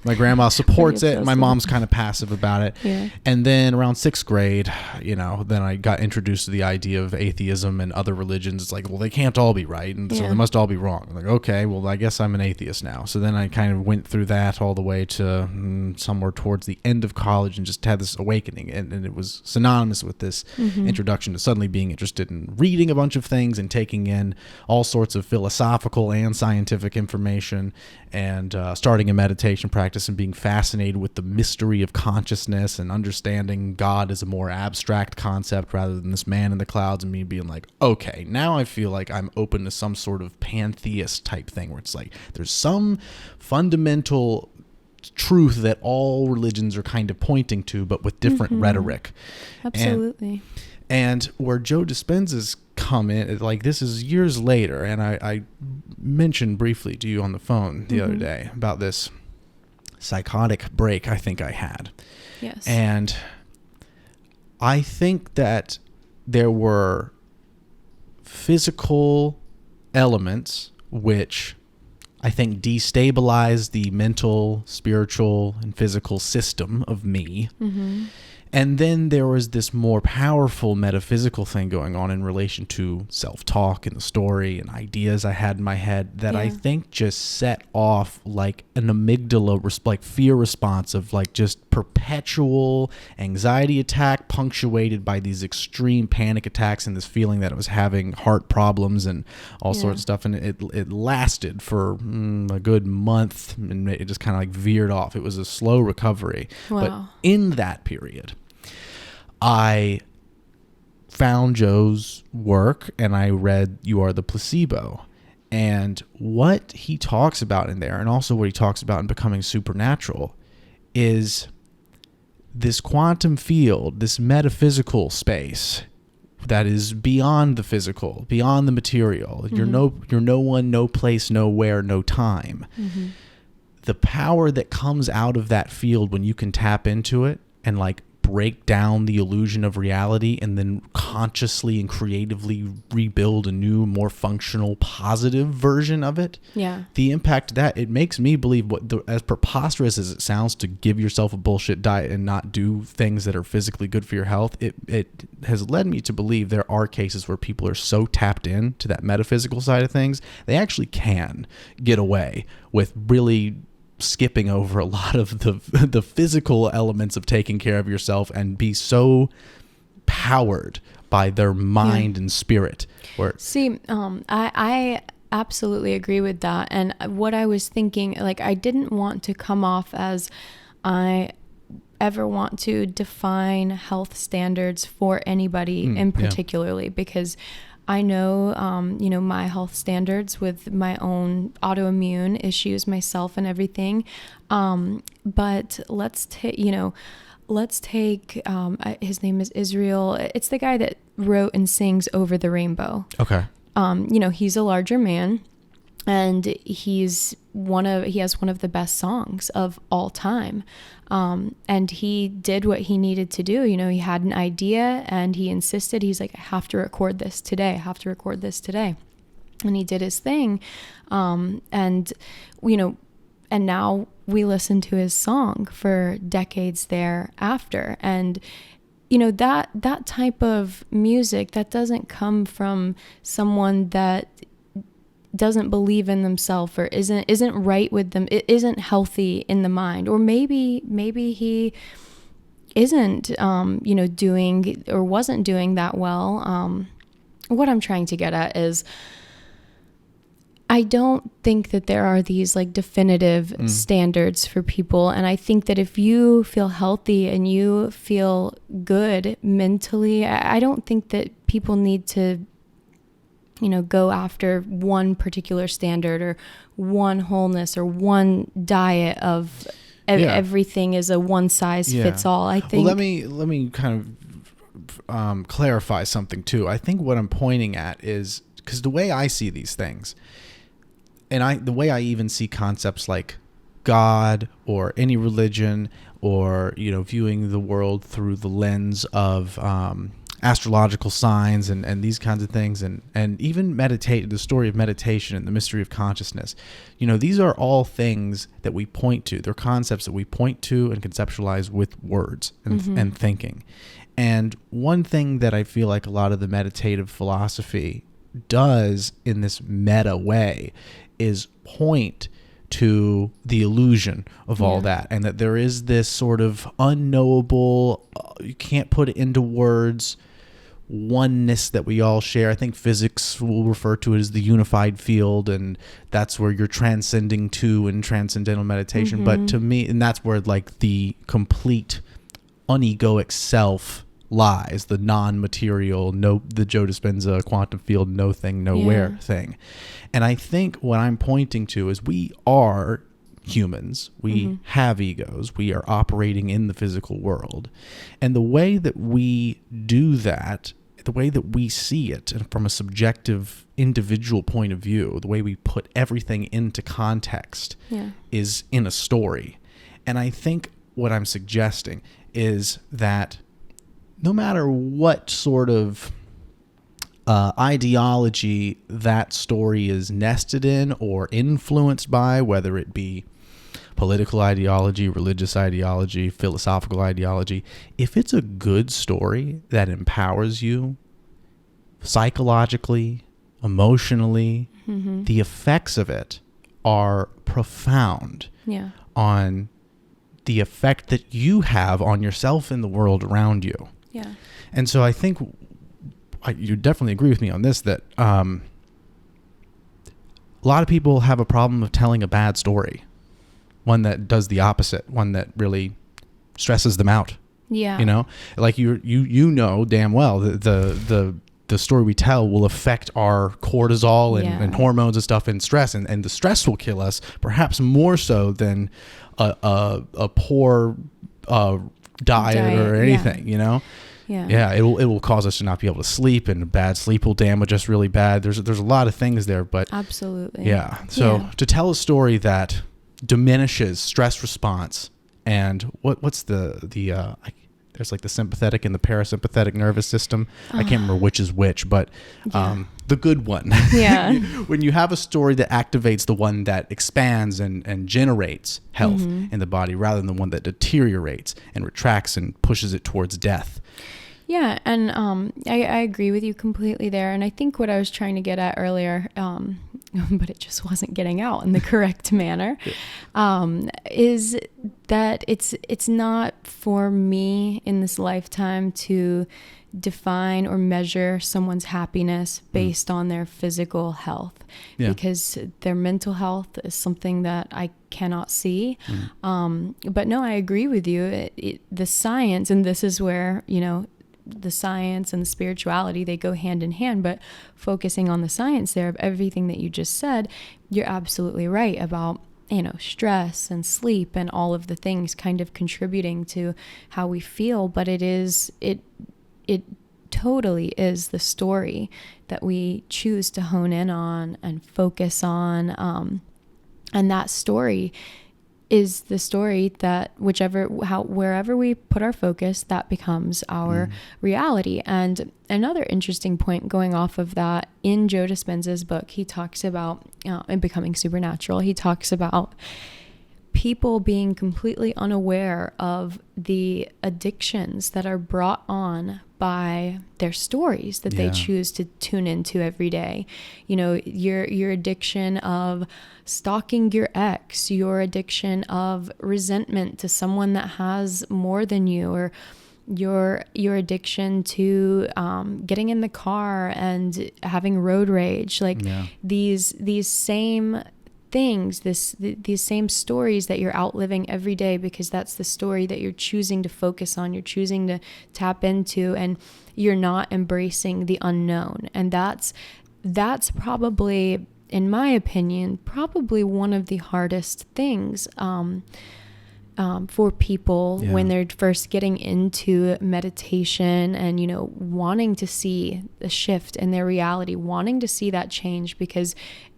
My grandma supports it. My mom's kind of passive about it. Yeah. And then around 6th grade, then I got introduced to the idea of atheism and other religions. It's like, well, they can't all be right, and so they must all be wrong. I'm like, okay, well, I guess I'm an atheist now. So then I kind of went through that all the way to somewhere towards the end of college, and just had this awakening, and it was synonymous with this introduction to suddenly being interested in reading a bunch of things and taking in all sorts of philosophical and scientific information, and starting a meditation practice and being fascinated with the mystery of consciousness and understanding God as a more abstract concept rather than this man in the clouds, and me being like, okay, now I feel like I'm open to some sort of pantheist type thing where it's like there's some fundamental truth that all religions are kind of pointing to, but with different rhetoric. Absolutely. And where Joe Dispenza's come in, like, this is years later, and I mentioned briefly to you on the phone the other day about this psychotic break I think I had. Yes. And I think that there were physical elements which I think destabilized the mental, spiritual, and physical system of me. And then there was this more powerful metaphysical thing going on in relation to self-talk and the story and ideas I had in my head that I think just set off like an amygdala, like fear response of like just perpetual anxiety attack punctuated by these extreme panic attacks and this feeling that I was having heart problems and all sorts of stuff. And it lasted for a good month, and it just kind of like veered off. It was a slow recovery. Wow. But in that period, I found Joe's work and I read You Are the Placebo. And what he talks about in there, and also what he talks about in Becoming Supernatural, is this quantum field, this metaphysical space that is beyond the physical, beyond the material. You're no one, no place, nowhere, no time. The power that comes out of that field when you can tap into it and like break down the illusion of reality and then consciously and creatively rebuild a new, more functional, positive version of it. Yeah. The impact that it makes me believe, as preposterous as it sounds to give yourself a bullshit diet and not do things that are physically good for your health, it has led me to believe there are cases where people are so tapped in to that metaphysical side of things, they actually can get away with really skipping over a lot of the physical elements of taking care of yourself and be so powered by their mind and spirit. I absolutely agree with that. And what I was thinking, like, I didn't want to come off as I ever want to define health standards for anybody in particularly, because I know, my health standards with my own autoimmune issues, myself and everything. But let's take, his name is Israel. It's the guy that wrote and sings Over the Rainbow. Okay. He's a larger man, and he has one of the best songs of all time. And he did what he needed to do. He had an idea and he insisted. He's like, I have to record this today. And he did his thing. And now we listen to his song for decades thereafter. And, that type of music, that doesn't come from someone that doesn't believe in themselves or isn't right with them. It isn't healthy in the mind, or maybe he isn't, doing or wasn't doing that well. What I'm trying to get at is, I don't think that there are these like definitive standards for people. And I think that if you feel healthy and you feel good mentally, I don't think that people need to go after one particular standard or one wholeness or one diet of everything is a one size fits all. I think. Well, let me kind of clarify something too. I think what I'm pointing at is, because the way I see these things, and the way I even see concepts like God or any religion, or viewing the world through the lens of astrological signs and these kinds of things, and even the story of meditation and the mystery of consciousness, these are all things that we point to. They're concepts that we point to and conceptualize with words and thinking. And one thing that I feel like a lot of the meditative philosophy does in this meta way is point to the illusion of all that, and that there is this sort of unknowable, you can't put it into words, oneness that we all share. I think physics will refer to it as the unified field, and that's where you're transcending to in transcendental meditation. But to me, and that's where like the complete unegoic self lies, the non-material, the Joe Dispenza quantum field, no thing, nowhere thing. And I think what I'm pointing to is we are humans. We have egos. We are operating in the physical world. And the way that we do that, the way that we see it and from a subjective individual point of view, the way we put everything into context is in a story. And I think what I'm suggesting is that no matter what sort of ideology that story is nested in or influenced by, whether it be political ideology, religious ideology, philosophical ideology, if it's a good story that empowers you psychologically, emotionally, the effects of it are profound on the effect that you have on yourself and the world around you. Yeah. And so I think you definitely agree with me on this, that a lot of people have a problem of telling a bad story, one that does the opposite, one that really stresses them out. Yeah. Like you damn well the story we tell will affect our cortisol and hormones and stuff and stress, and the stress will kill us perhaps more so than a poor diet or anything, Yeah, it will cause us to not be able to sleep, and bad sleep will damage us really bad. There's a lot of things there, but absolutely. Yeah. So to tell a story that diminishes stress response and what's there's like the sympathetic and the parasympathetic nervous system. I can't remember which is which, but the good one. Yeah. When you have a story that activates the one that expands and generates health in the body rather than the one that deteriorates and retracts and pushes it towards death. Yeah, and I agree with you completely there. And I think what I was trying to get at earlier, but it just wasn't getting out in the correct manner, is that it's not for me in this lifetime to define or measure someone's happiness based on their physical health, because their mental health is something that I cannot see. But no, I agree with you. The science, and this is where, the science and the spirituality, they go hand in hand, but focusing on the science there of everything that you just said, you're absolutely right about, stress and sleep and all of the things kind of contributing to how we feel. But it totally is the story that we choose to hone in on and focus on. And that story is the story that wherever we put our focus, that becomes our reality. And another interesting point going off of that, in Joe Dispenza's book, he talks about, in Becoming Supernatural, he talks about people being completely unaware of the addictions that are brought on by their stories that they choose to tune into every day. Your addiction of stalking your ex, your addiction of resentment to someone that has more than you, or your addiction to getting in the car and having road rage, these same things, these same stories that you're outliving every day, because that's the story that you're choosing to focus on, you're choosing to tap into, and you're not embracing the unknown. And that's that's probably, in my opinion, probably one of the hardest things for people when they're first getting into meditation and, you know, wanting to see the shift in their reality, wanting to see that change, because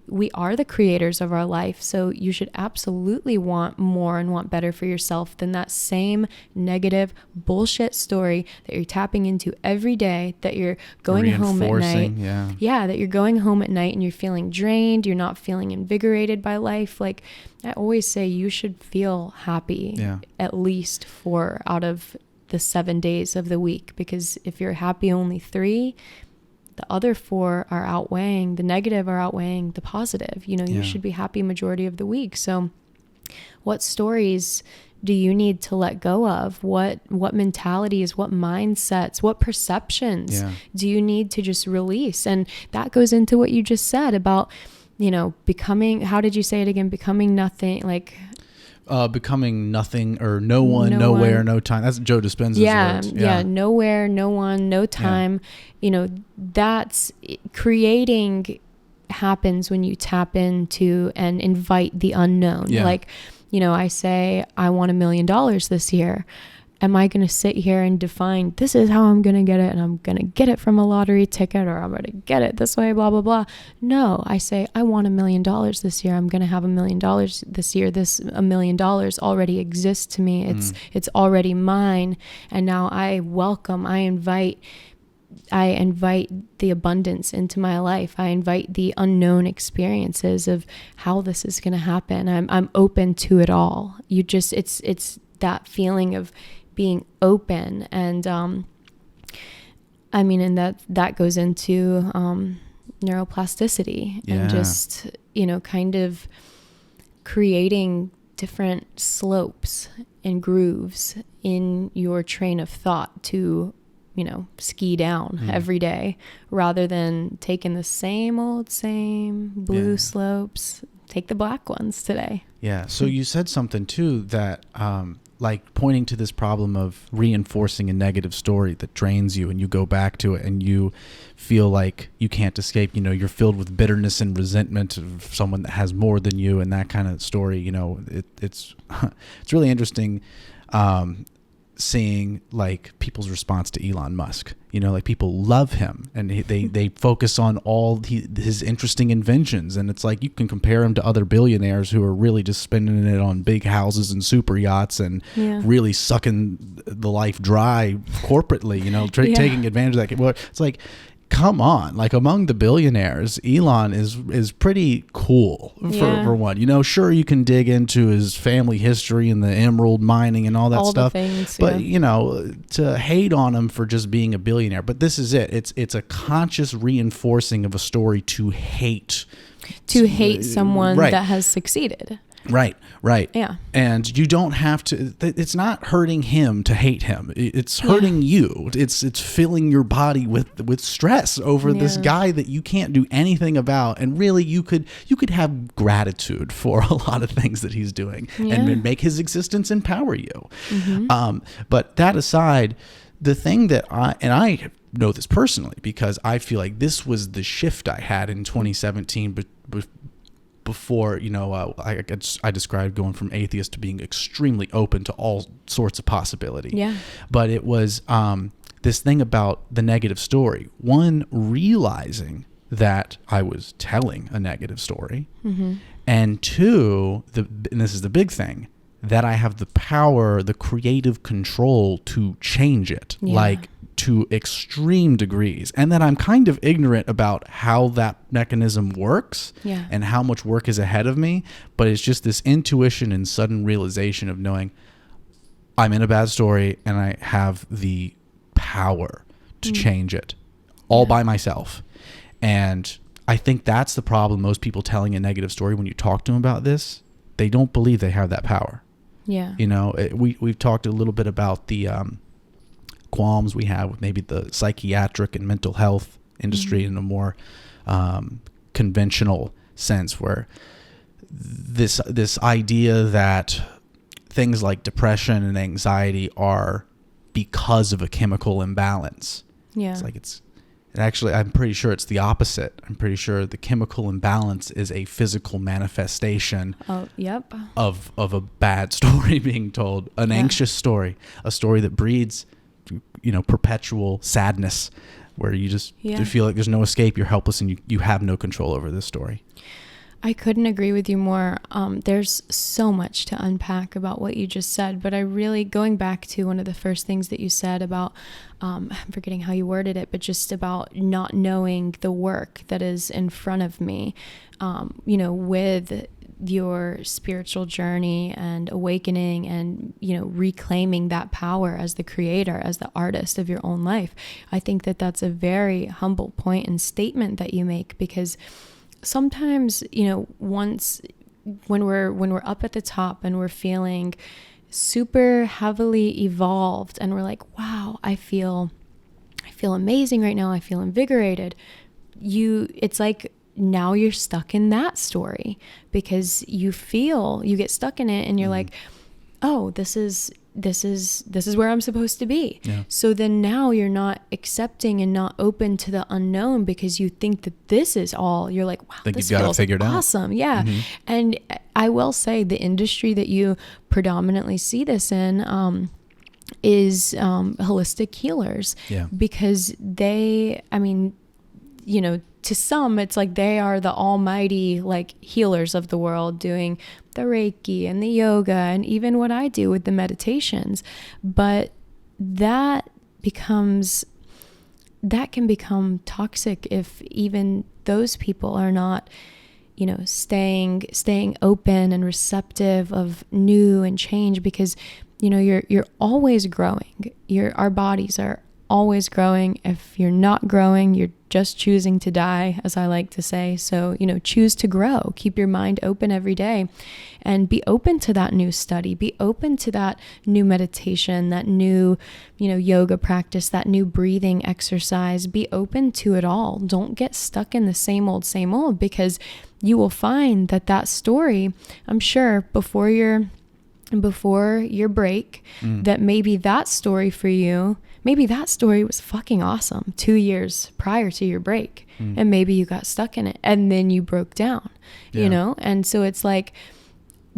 we are the creators of our life. So you should absolutely want more and want better for yourself than that same negative bullshit story that you're tapping into every day, that you're going home at night. Yeah, that you're going home at night and you're feeling drained. You're not feeling invigorated by life. Like I always say, you should feel happy at least 4 out of the 7 days of the week, because if you're happy only 3, the other 4 are outweighing the negative, are outweighing the positive. You know, you should be happy majority of the week. So what stories do you need to let go of? What mentalities, what mindsets, what perceptions do you need to just release? And that goes into what you just said about, you know, becoming, how did you say it again? Becoming nothing, like... becoming nothing, or no one, nowhere, no time. That's Joe Dispenza's words. Yeah, nowhere, no one, no time. You know, that's creating happens when you tap into and invite the unknown. Like, you know, I say, I want $1 million this year. Am I going to sit here and define, this is how I'm going to get it, and I'm going to get it from a lottery ticket, or I'm going to get it this way, blah, blah, blah. No, I say, I want $1 million this year. I'm going to have $1 million this year. This $1 million already exists to me. It's already mine. And now I invite the abundance into my life. I invite the unknown experiences of how this is going to happen. I'm open to it all. It's that feeling of being open. And I mean, and that goes into neuroplasticity and just, you know, kind of creating different slopes and grooves in your train of thought to, you know, ski down every day, rather than taking the same blue slopes. Take the black ones today. Yeah. So you said something too that, like pointing to this problem of reinforcing a negative story that drains you, and you go back to it and you feel like you can't escape. You know, you're filled with bitterness and resentment of someone that has more than you, and that kind of story. You know, it's really interesting seeing like people's response to Elon Musk. You know, like people love him, and they focus on all his interesting inventions, and it's like you can compare him to other billionaires who are really just spending it on big houses and super yachts and really sucking the life dry corporately. You know, taking advantage of that. Well, it's like, come on, like among the billionaires, Elon is pretty cool for one. You know, sure, you can dig into his family history and the emerald mining and all that stuff, but you know, to hate on him for just being a billionaire. But this is it. It's a conscious reinforcing of a story to hate someone that has succeeded. Right. Yeah. And you don't have to, it's not hurting him to hate him. It's hurting you. It's filling your body with stress over this guy that you can't do anything about. And really you could have gratitude for a lot of things that he's doing and make his existence empower you. But that aside, the thing that I know this personally, because I feel like this was the shift I had in 2017, before, you know, I described going from atheist to being extremely open to all sorts of possibility. Yeah. But it was this thing about the negative story. One, realizing that I was telling a negative story. And two, and this is the big thing, that I have the power, the creative control to change it. Like, to extreme degrees, and that I'm kind of ignorant about how that mechanism works and how much work is ahead of me, but it's just this intuition and sudden realization of knowing I'm in a bad story and I have the power to change it all by myself. And I think that's the problem. Most people telling a negative story, when you talk to them about this, they don't believe they have that power. You know, we've talked a little bit about the qualms we have with maybe the psychiatric and mental health industry in a more conventional sense, where this idea that things like depression and anxiety are because of a chemical imbalance. It's like Actually, I'm pretty sure it's the opposite. I'm pretty sure the chemical imbalance is a physical manifestation of a bad story being told, an anxious story, a story that breeds, perpetual sadness, where you just feel like there's no escape, you're helpless, and you have no control over this story. I couldn't agree with you more. There's so much to unpack about what you just said, but I really, going back to one of the first things that you said about, I'm forgetting how you worded it, but just about not knowing the work that is in front of me, with your spiritual journey and awakening and, reclaiming that power as the creator, as the artist of your own life. I think that that's a very humble point and statement that you make, because sometimes, once when we're up at the top and we're feeling super heavily evolved and we're like, wow, I feel amazing right now, I feel invigorated, it's like now you're stuck in that story, because you get stuck in it and you're like, oh, this is where I'm supposed to be. Yeah. So then now you're not accepting and not open to the unknown, because you think that this is all. You're like, wow, this feels awesome. Yeah. Mm-hmm. And I will say the industry that you predominantly see this in is holistic healers. Yeah. Because to some, it's like they are the almighty healers of the world, doing the Reiki and the yoga and even what I do with the meditations. But that can become toxic if even those people are not, staying open and receptive of new and change, because, you're always growing. Our bodies are always growing. If you're not growing, you're just choosing to die, as I like to say. So, choose to grow. Keep your mind open every day and be open to that new study. Be open to that new meditation, that new, yoga practice, that new breathing exercise. Be open to it all. Don't get stuck in the same old, because you will find that story, I'm sure, before your break, that maybe that story for you, maybe that story was fucking awesome 2 years prior to your break, and maybe you got stuck in it and then you broke down, and so it's like,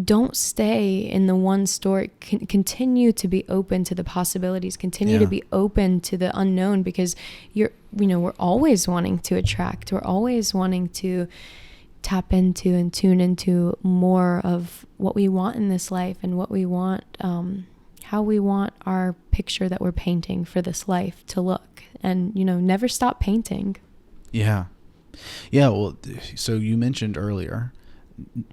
don't stay in the one story. Continue to be open to the possibilities, continue to be open to the unknown, because we're always wanting to attract, we're always wanting to tap into and tune into more of what we want in this life, and what we want, how we want our picture that we're painting for this life to look, and never stop painting. Well, so you mentioned earlier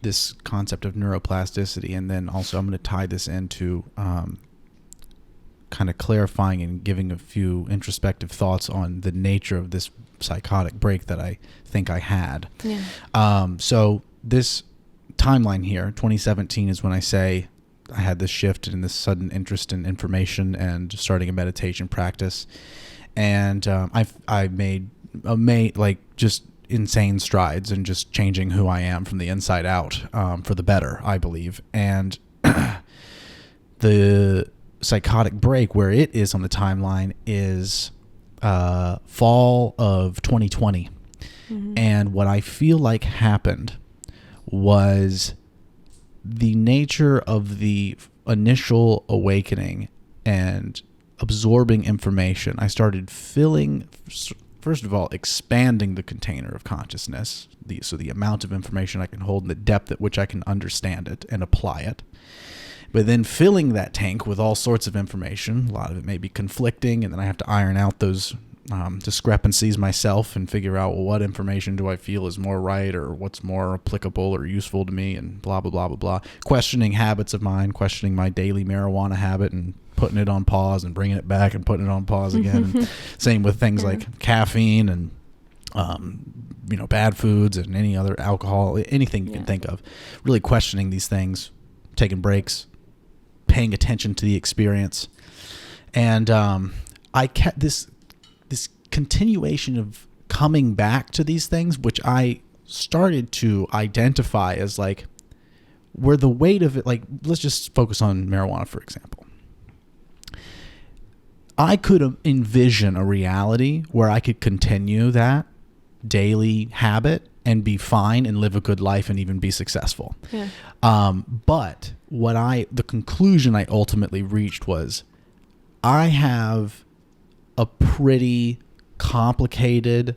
this concept of neuroplasticity, and then also I'm going to tie this into kind of clarifying and giving a few introspective thoughts on the nature of this psychotic break that I think I had. So this timeline here, 2017, is when I say I had this shift and this sudden interest in information and starting a meditation practice, and I made just insane strides in just changing who I am from the inside out, for the better, I believe. And the psychotic break, where it is on the timeline, is fall of 2020. And what I feel like happened was the nature of the initial awakening and absorbing information. I started first of all, expanding the container of consciousness, so the amount of information I can hold and the depth at which I can understand it and apply it. But then filling that tank with all sorts of information. A lot of it may be conflicting, and then I have to iron out those discrepancies myself and figure out, well, what information do I feel is more right, or what's more applicable or useful to me, and blah, blah, blah, blah, blah. Questioning habits of mine, questioning my daily marijuana habit and putting it on pause and bringing it back and putting it on pause again. And same with things like caffeine and, bad foods and any other alcohol, anything you can think of. Really questioning these things, taking breaks, paying attention to the experience. And I kept this continuation of coming back to these things, which I started to identify as where the weight of it, let's just focus on marijuana, for example. I could envision a reality where I could continue that daily habit and be fine and live a good life and even be successful. Yeah. But the conclusion I ultimately reached was I have a pretty complicated,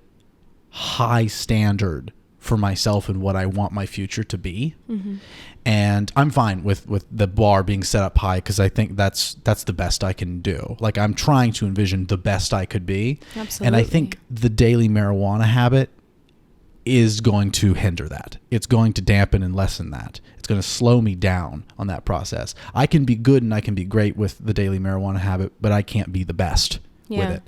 high standard for myself and what I want my future to be. Mm-hmm. And I'm fine with the bar being set up high because I think that's the best I can do. Like, I'm trying to envision the best I could be. Absolutely. And I think the daily marijuana habit is going to hinder that. It's going to dampen and lessen that. It's going to slow me down on that process. I can be good and I can be great with the daily marijuana habit, but I can't be the best with it.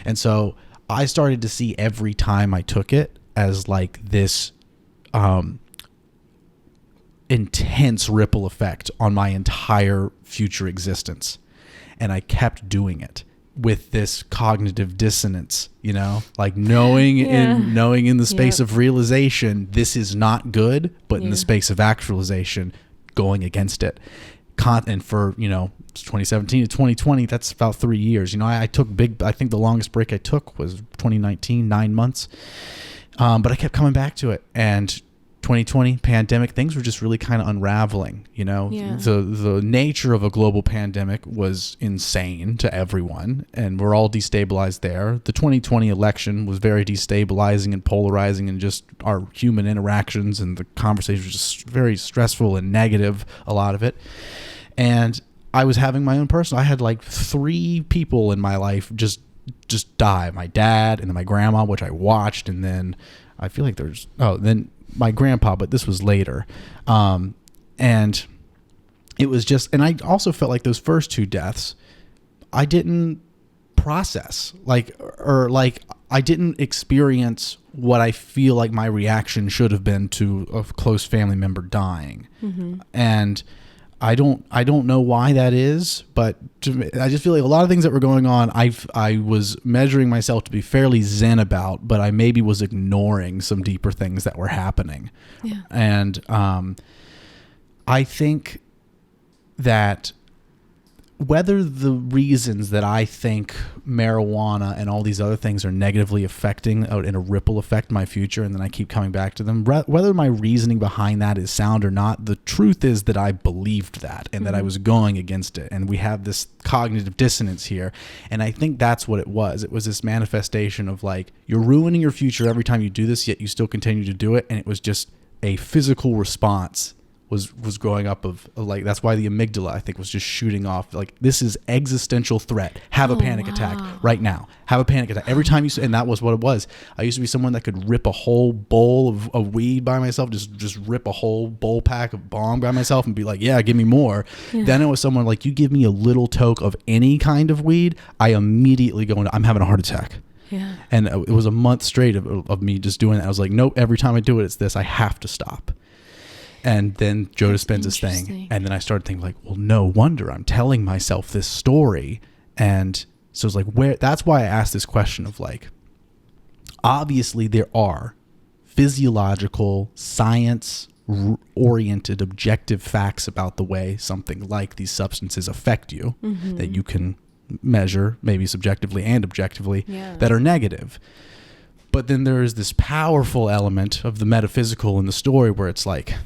And so I started to see every time I took it as like this intense ripple effect on my entire future existence. And I kept doing it with this cognitive dissonance, like knowing in the space of realization, this is not good, but in the space of actualization, going against it. And for, 2017 to 2020, that's about 3 years. I think the longest break I took was 2019, 9 months. But I kept coming back to it. And 2020 pandemic, things were just really kind of unraveling. The nature of a global pandemic was insane to everyone, and we're all destabilized there. The 2020 election was very destabilizing and polarizing, and just our human interactions and the conversation was just very stressful and negative, a lot of it. And I was having my own personal, I had like 3 people in my life just die. My dad, and then my grandma, which I watched, and then I feel like then my grandpa, but this was later. And it was just, and I also felt like those first 2 deaths, I didn't process, I didn't experience what I feel like my reaction should have been to a close family member dying. Mm-hmm. And I don't know why that is, but I just feel like a lot of things that were going on, I was measuring myself to be fairly zen about, but I maybe was ignoring some deeper things that were happening. Yeah. And I think that whether the reasons that I think marijuana and all these other things are negatively affecting in a ripple effect my future, and then I keep coming back to them, whether my reasoning behind that is sound or not, the truth is that I believed that, and that I was going against it. And we have this cognitive dissonance here. And I think that's what it was. It was this manifestation of like, you're ruining your future every time you do this, yet you still continue to do it. And it was just a physical response was growing up of like, that's why the amygdala, I think, was just shooting off like, this is existential threat. Have a panic attack right now. Have a panic attack every time and that was what it was. I used to be someone that could rip a whole bowl of weed by myself, just rip a whole bowl pack of bong by myself and be like, yeah, give me more. Yeah. Then it was someone like, you give me a little toke of any kind of weed, I immediately go into, I'm having a heart attack. Yeah. And it was a month straight of me just doing that. I was like, nope, every time I do it, it's this. I have to stop. And then Joe Dispenza's thing. And then I started thinking like, well, no wonder I'm telling myself this story. And so it's like, that's why I asked this question of like, obviously there are physiological, science oriented, objective facts about the way something like these substances affect you that you can measure, maybe subjectively and objectively, that are negative. But then there is this powerful element of the metaphysical in the story where it's like,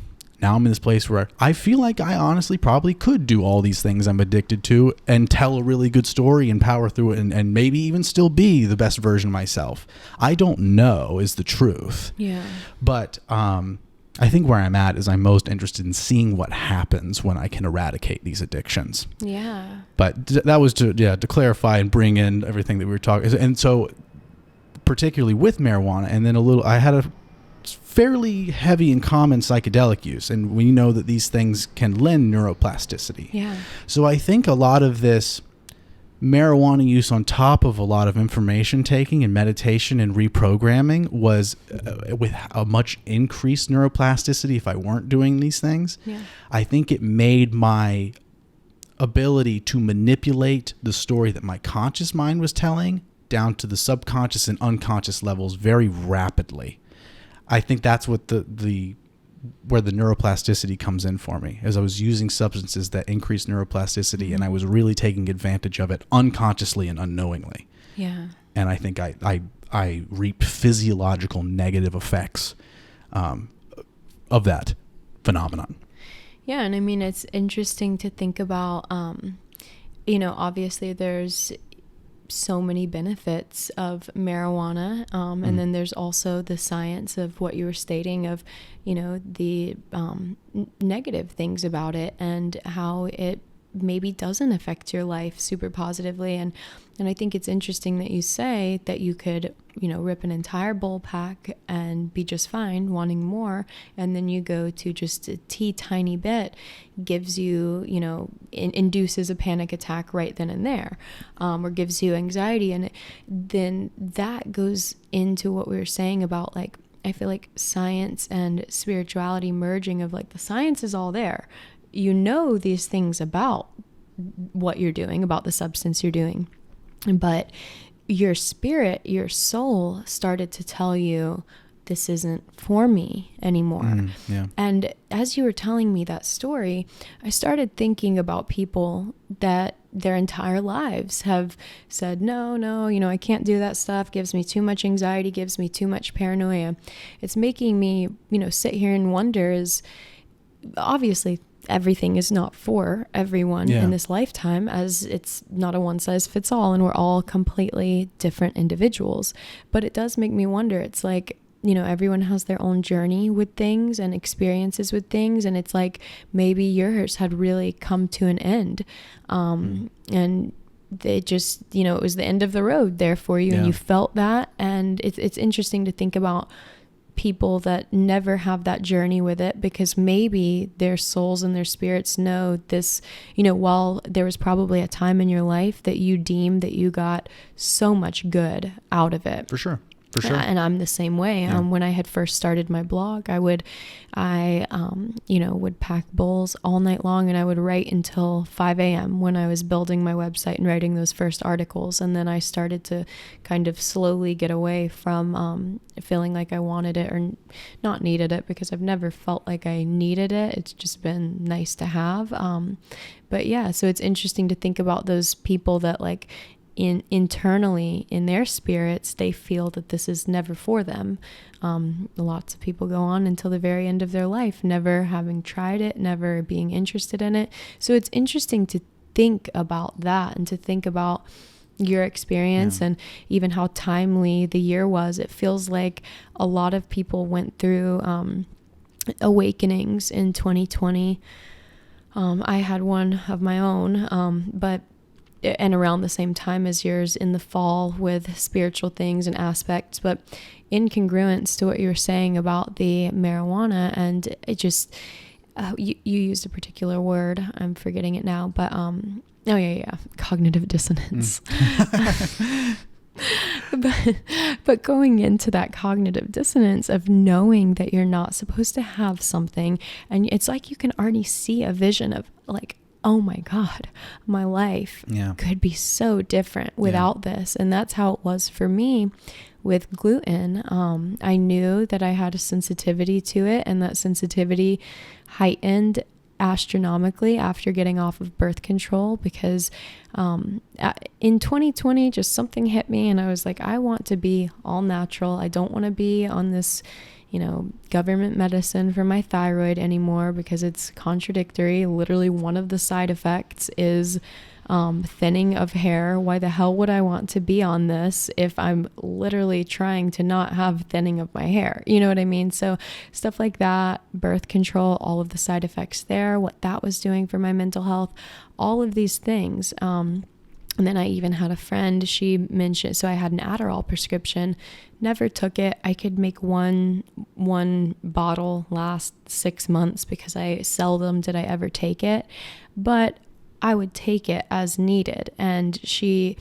now I'm in this place where I feel like I honestly probably could do all these things I'm addicted to and tell a really good story and power through it and maybe even still be the best version of myself. I don't know is the truth. Yeah. But I think where I'm at is I'm most interested in seeing what happens when I can eradicate these addictions. Yeah. But that was to clarify and bring in everything that we were talking. And so particularly with marijuana, and then I had a fairly heavy and common psychedelic use, and we know that these things can lend neuroplasticity. Yeah. So I think a lot of this marijuana use on top of a lot of information taking and meditation and reprogramming was with a much increased neuroplasticity if I weren't doing these things. Yeah. I think it made my ability to manipulate the story that my conscious mind was telling down to the subconscious and unconscious levels very rapidly. I think that's what the where the neuroplasticity comes in for me, as I was using substances that increase neuroplasticity, and I was really taking advantage of it unconsciously and unknowingly. Yeah. And I think I reap physiological negative effects of that phenomenon. Yeah, and I mean, it's interesting to think about, obviously there's so many benefits of marijuana, and then there's also the science of what you were stating of, the negative things about it and how it maybe doesn't affect your life super positively. And I think it's interesting that you say that you could, rip an entire bowl pack and be just fine, wanting more, and then you go to just a tiny bit, gives you, induces a panic attack right then and there, or gives you anxiety. And then that goes into what we were saying about, like, I feel like science and spirituality merging of, like, the science is all there. These things about what you're doing, about the substance you're doing, but your spirit, your soul started to tell you, this isn't for me anymore. Yeah. And as you were telling me that story, I started thinking about people that their entire lives have said, no, I can't do that stuff. Gives me too much anxiety, gives me too much paranoia. It's making me, sit here and wonder, is obviously everything is not for everyone in this lifetime, as it's not a one size fits all, and we're all completely different individuals. But it does make me wonder, it's like, everyone has their own journey with things and experiences with things. And it's like, maybe yours had really come to an end. And it just, it was the end of the road there for you, and you felt that. And it's interesting to think about people that never have that journey with it, because maybe their souls and their spirits know this, while there was probably a time in your life that you deemed that you got so much good out of it. For sure. And I'm the same way. Yeah. When I had first started my blog, I would pack bowls all night long, and I would write until 5 a.m. when I was building my website and writing those first articles. And then I started to kind of slowly get away from feeling like I wanted it or not needed it, because I've never felt like I needed it. It's just been nice to have. But yeah, so it's interesting to think about those people that, like, internally in their spirits, they feel that this is never for them. Lots of people go on until the very end of their life, never having tried it, never being interested in it. So it's interesting to think about that, and to think about your experience and even how timely the year was. It feels like a lot of people went through awakenings in 2020. I had one of my own, and around the same time as yours in the fall with spiritual things and aspects, but in congruence to what you were saying about the marijuana. And it just, you used a particular word, I'm forgetting it now, but, cognitive dissonance. But going into that cognitive dissonance of knowing that you're not supposed to have something, and it's like you can already see a vision of, like, oh my God, my life could be so different without this. And that's how it was for me with gluten. I knew that I had a sensitivity to it, and that sensitivity heightened astronomically after getting off of birth control, because in 2020 just something hit me, and I was like, I want to be all natural. I don't want to be on this government medicine for my thyroid anymore, because it's contradictory. Literally one of the side effects is thinning of hair. Why the hell would I want to be on this if I'm literally trying to not have thinning of my hair? You know what I mean? So stuff like that, birth control, all of the side effects there, what that was doing for my mental health, all of these things. And then I even had a friend, she mentioned, so I had an Adderall prescription, never took it. I could make one bottle last 6 months, because I seldom did I ever take it, but I would take it as needed. And she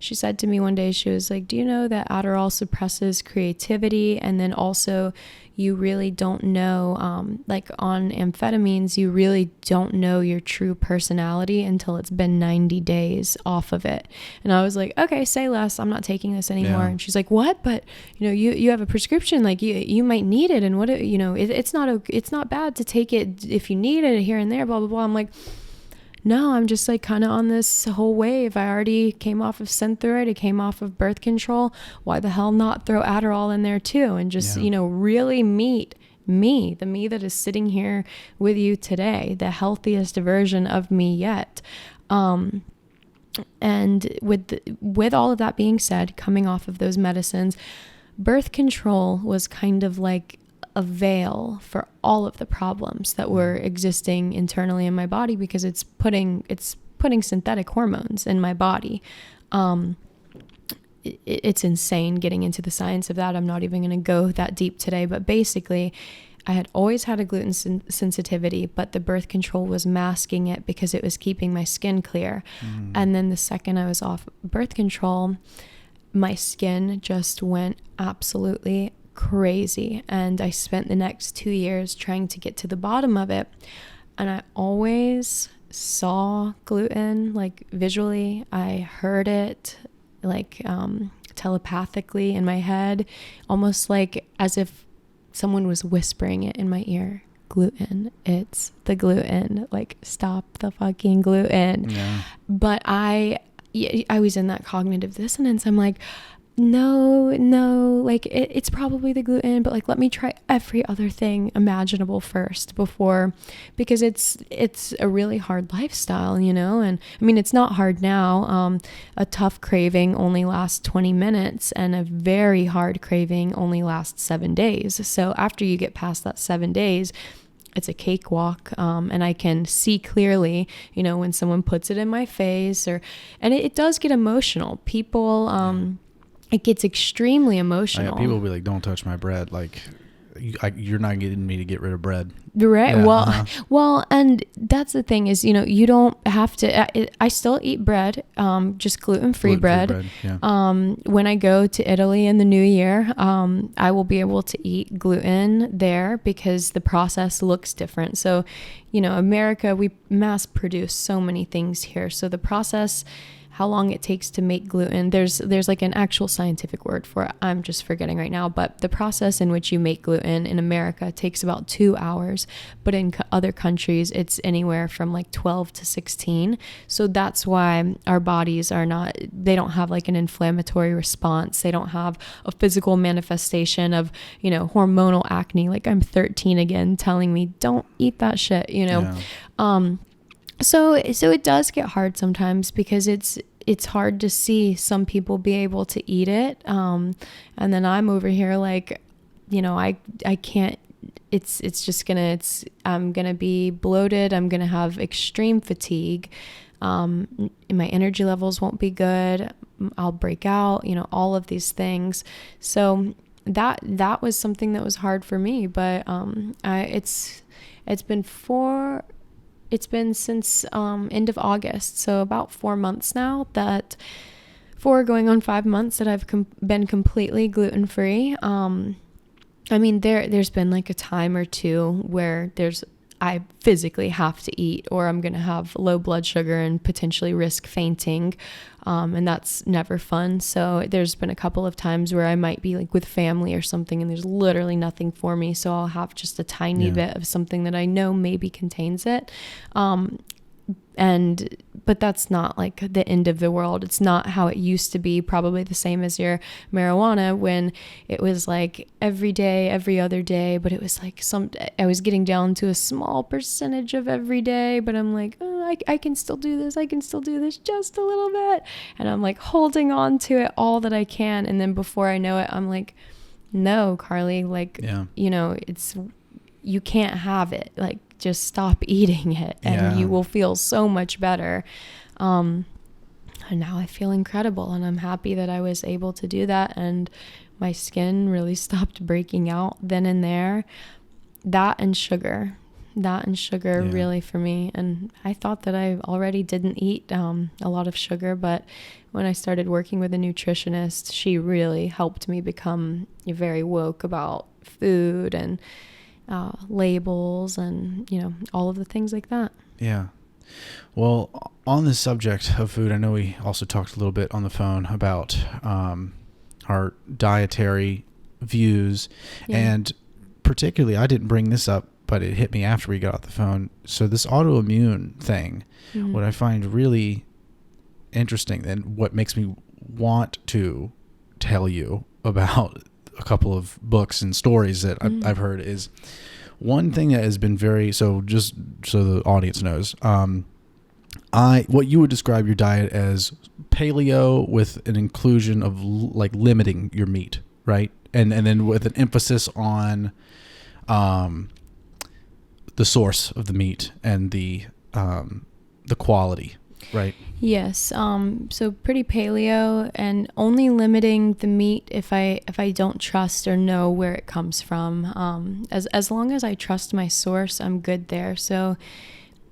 said to me one day, she was like, do you know that Adderall suppresses creativity? And then also, you really don't know, like on amphetamines, you really don't know your true personality until it's been 90 days off of it. And I was like, okay, say less, I'm not taking this anymore. Yeah. And she's like, what? But you have a prescription, like you might need it. And it's not bad to take it if you need it here and there, blah, blah, blah. I'm like, no, I'm just like kind of on this whole wave. I already came off of Synthroid. I came off of birth control. Why the hell not throw Adderall in there too? And just, really meet me, the me that is sitting here with you today, the healthiest version of me yet. And with all of that being said, coming off of those medicines, birth control was kind of like a veil for all of the problems that were existing internally in my body, because it's putting synthetic hormones in my body. It's insane getting into the science of that. I'm not even going to go that deep today, but basically I had always had a gluten sensitivity, but the birth control was masking it because it was keeping my skin clear. And then the second I was off birth control, my skin just went absolutely crazy. And I spent the next 2 years trying to get to the bottom of it. And I always saw gluten, like visually. I heard it like telepathically in my head, almost like as if someone was whispering it in my ear. Gluten, it's the gluten, like stop the fucking gluten. Yeah. But I was in that cognitive dissonance. I'm like, no, like it's probably the gluten, but like let me try every other thing imaginable first because it's a really hard lifestyle, and I mean it's not hard now. A tough craving only lasts 20 minutes and a very hard craving only lasts 7 days. So after you get past that 7 days, it's a cakewalk, and I can see clearly, when someone puts it in my face, and it does get emotional. People it gets extremely emotional. People will be like, don't touch my bread. Like, you're not getting me to get rid of bread. Right. Yeah, well, and that's the thing is, you don't have to, I still eat bread, just gluten-free bread. Yeah. When I go to Italy in the new year, I will be able to eat gluten there because the process looks different. So, America, we mass produce so many things here. So the process, how long it takes to make gluten, there's like an actual scientific word for it. I'm just forgetting right now, but the process in which you make gluten in America takes about 2 hours, but in other countries it's anywhere from like 12 to 16. So that's why our bodies they don't have like an inflammatory response. They don't have a physical manifestation of, hormonal acne. Like I'm 13 again telling me don't eat that shit, Yeah. So it does get hard sometimes because it's hard to see some people be able to eat it. And then I'm over here like, I can't, I'm going to be bloated. I'm going to have extreme fatigue. My energy levels won't be good. I'll break out, all of these things. So that was something that was hard for me, but, it's been since end of August, so about 4 months now, 4 going on 5 months that I've been completely gluten-free. I mean, there's been like a time or two where I physically have to eat or I'm going to have low blood sugar and potentially risk fainting. And that's never fun. So there's been a couple of times where I might be like with family or something and there's literally nothing for me. So I'll have just a tiny bit of something that I know maybe contains it. But that's not like the end of the world. It's not how it used to be, probably the same as your marijuana when it was like every day, every other day, but it was like I was getting down to a small percentage of every day, but I'm like, oh, I can still do this. I can still do this just a little bit. And I'm like holding on to it all that I can. And then before I know it, I'm like, no, Carlie, like, you can't have it. Like, just stop eating it and you will feel so much better. And now I feel incredible and I'm happy that I was able to do that. And my skin really stopped breaking out then and there. That and sugar really for me. And I thought that I already didn't eat a lot of sugar, but when I started working with a nutritionist, she really helped me become very woke about food and labels and, all of the things like that. Yeah. Well, on this subject of food, I know we also talked a little bit on the phone about our dietary views. Yeah. And particularly, I didn't bring this up, but it hit me after we got off the phone. So this autoimmune thing, what I find really interesting and what makes me want to tell you about a couple of books and stories that I've heard is one thing that has been just so the audience knows, what you would describe your diet as paleo with an inclusion of limiting your meat, right? And then with an emphasis on the source of the meat and the quality, right? Yes. So pretty paleo and only limiting the meat if I don't trust or know where it comes from. As long as I trust my source, I'm good there. So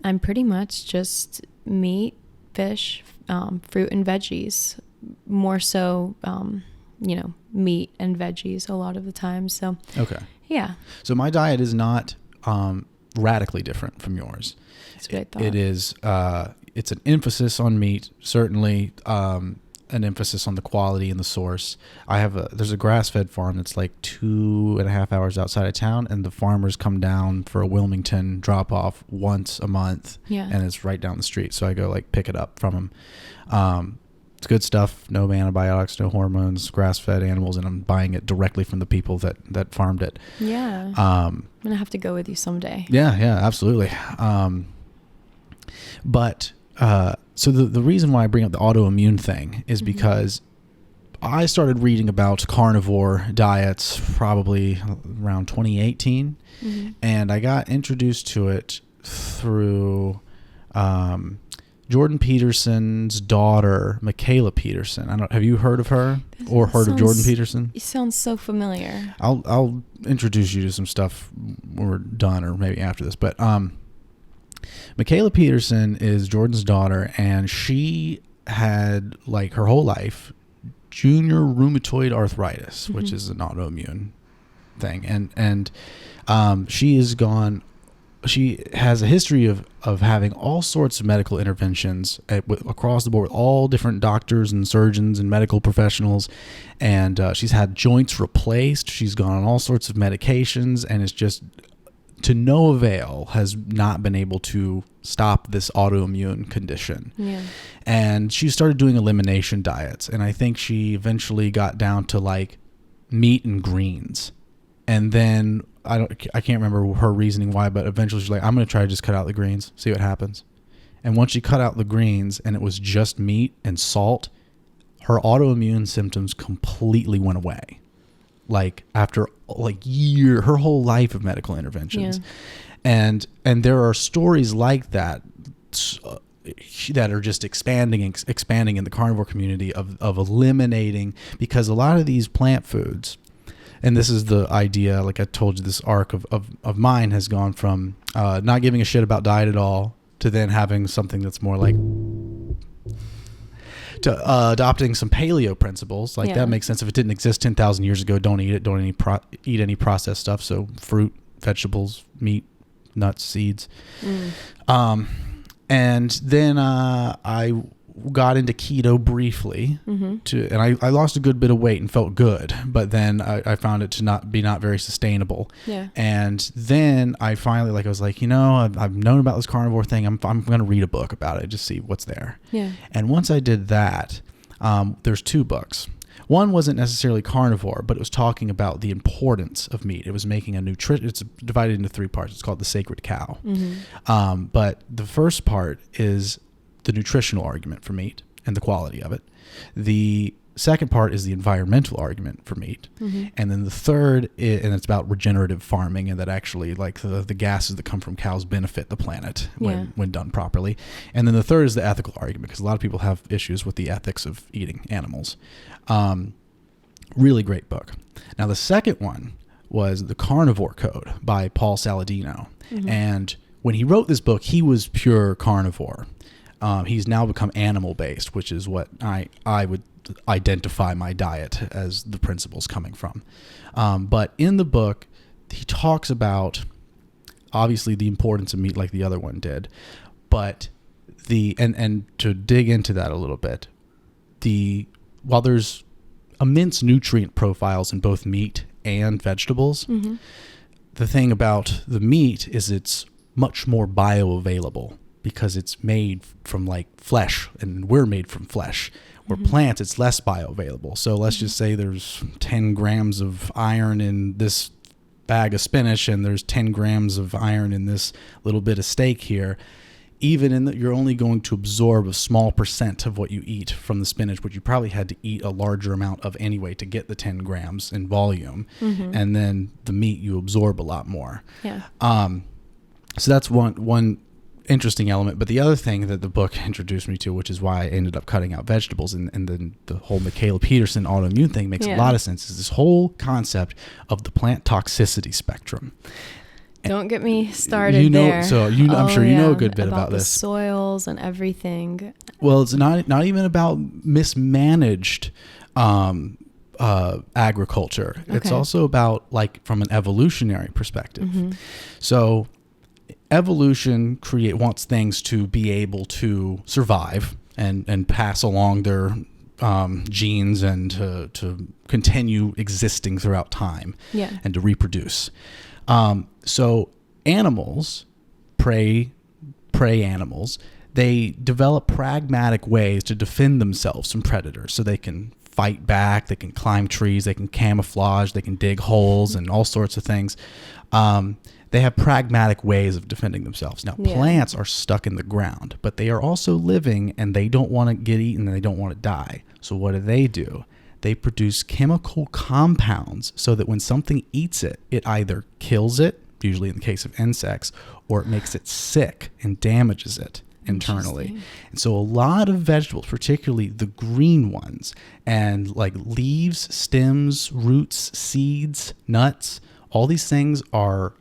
I'm pretty much just meat, fish, fruit and veggies, more so, meat and veggies a lot of the time. So, okay. Yeah. So my diet is not, radically different from yours. That's what I thought. It is, it's an emphasis on meat, certainly, an emphasis on the quality and the source. There's a grass-fed farm that's like 2.5 hours outside of town, and the farmers come down for a Wilmington drop-off once a month. Yeah. And it's right down the street. So I go pick it up from them. It's good stuff. No antibiotics, no hormones, grass-fed animals, and I'm buying it directly from the people that farmed it. Yeah. I'm gonna have to go with you someday. Yeah, absolutely. But so the reason why I bring up the autoimmune thing is because I started reading about carnivore diets probably around 2018, and I got introduced to it through Jordan Peterson's daughter, Michaela Peterson. Have you heard of her or heard of Jordan Peterson? It sounds so familiar. I'll introduce you to some stuff when we're done, or maybe after this. But Michaela Peterson is Jordan's daughter, and she had her whole life junior rheumatoid arthritis, which is an autoimmune thing, and she has a history of having all sorts of medical interventions across the board with all different doctors and surgeons and medical professionals. And she's had joints replaced. She's gone on all sorts of medications, and it's just to no avail, has not been able to stop this autoimmune condition. Yeah. And she started doing elimination diets. And I think she eventually got down to meat and greens. And then I can't remember her reasoning why, but eventually she's like, I'm going to try to just cut out the greens, see what happens. And once she cut out the greens and it was just meat and salt, her autoimmune symptoms completely went away. After her whole life of medical interventions. Yeah. And there are stories like that that are just expanding in the carnivore community of eliminating, because a lot of these plant foods, and this is the idea, like I told you, this arc of mine has gone from not giving a shit about diet at all to then having something that's more to adopting some paleo principles. That makes sense. If it didn't exist 10,000 years ago, don't eat it. Don't eat any processed stuff. So fruit, vegetables, meat, nuts, seeds. And then I got into keto briefly, and I lost a good bit of weight and felt good, but then I found it to not very sustainable. Yeah. And then I finally I was like, I've known about this carnivore thing. I'm going to read a book about it, just see what's there. Yeah. And once I did that, there's 2 books. One wasn't necessarily carnivore, but it was talking about the importance of meat. It was making it's divided into 3 parts. It's called The Sacred Cow. But the first part is the nutritional argument for meat and the quality of it. The second part is the environmental argument for meat. And then the third and it's about regenerative farming, and that actually the gases that come from cows benefit the planet when done properly. And then the third is the ethical argument, because a lot of people have issues with the ethics of eating animals. Really great book. Now the second one was The Carnivore Code by Paul Saladino. And when he wrote this book, he was pure carnivore. He's now become animal-based, which is what I would identify my diet as the principles coming from. But in the book, he talks about obviously the importance of meat like the other one did, but and to dig into that a little bit, while there's immense nutrient profiles in both meat and vegetables, the thing about the meat is it's much more bioavailable because it's made from like flesh, and we're made from flesh. Where plants, it's less bioavailable. So let's just say there's 10 grams of iron in this bag of spinach, and there's 10 grams of iron in this little bit of steak here. Even in that, you're only going to absorb a small percent of what you eat from the spinach, but you probably had to eat a larger amount of anyway to get the 10 grams in volume. And then the meat, you absorb a lot more. Yeah. So that's one interesting element. But the other thing that the book introduced me to, which is why I ended up cutting out vegetables, and then the whole Michaela Peterson autoimmune thing makes a lot of sense, is this whole concept of the plant toxicity spectrum. Don't get me started there. So I'm sure you know a good bit about this. The soils and everything. Well, it's not even about mismanaged agriculture. Okay. It's also about, like, from an evolutionary perspective. So evolution wants things to be able to survive and pass along their genes and to continue existing throughout time and to reproduce. So animals, prey animals, they develop pragmatic ways to defend themselves from predators. So they can fight back, they can climb trees, they can camouflage, they can dig holes and all sorts of things. They have pragmatic ways of defending themselves. Now, plants are stuck in the ground, but they are also living, and they don't want to get eaten, and they don't want to die. So what do? They produce chemical compounds so that when something eats it, it either kills it, usually in the case of insects, or it makes it sick and damages it internally. And so a lot of vegetables, particularly the green ones, and like leaves, stems, roots, seeds, nuts, all these things are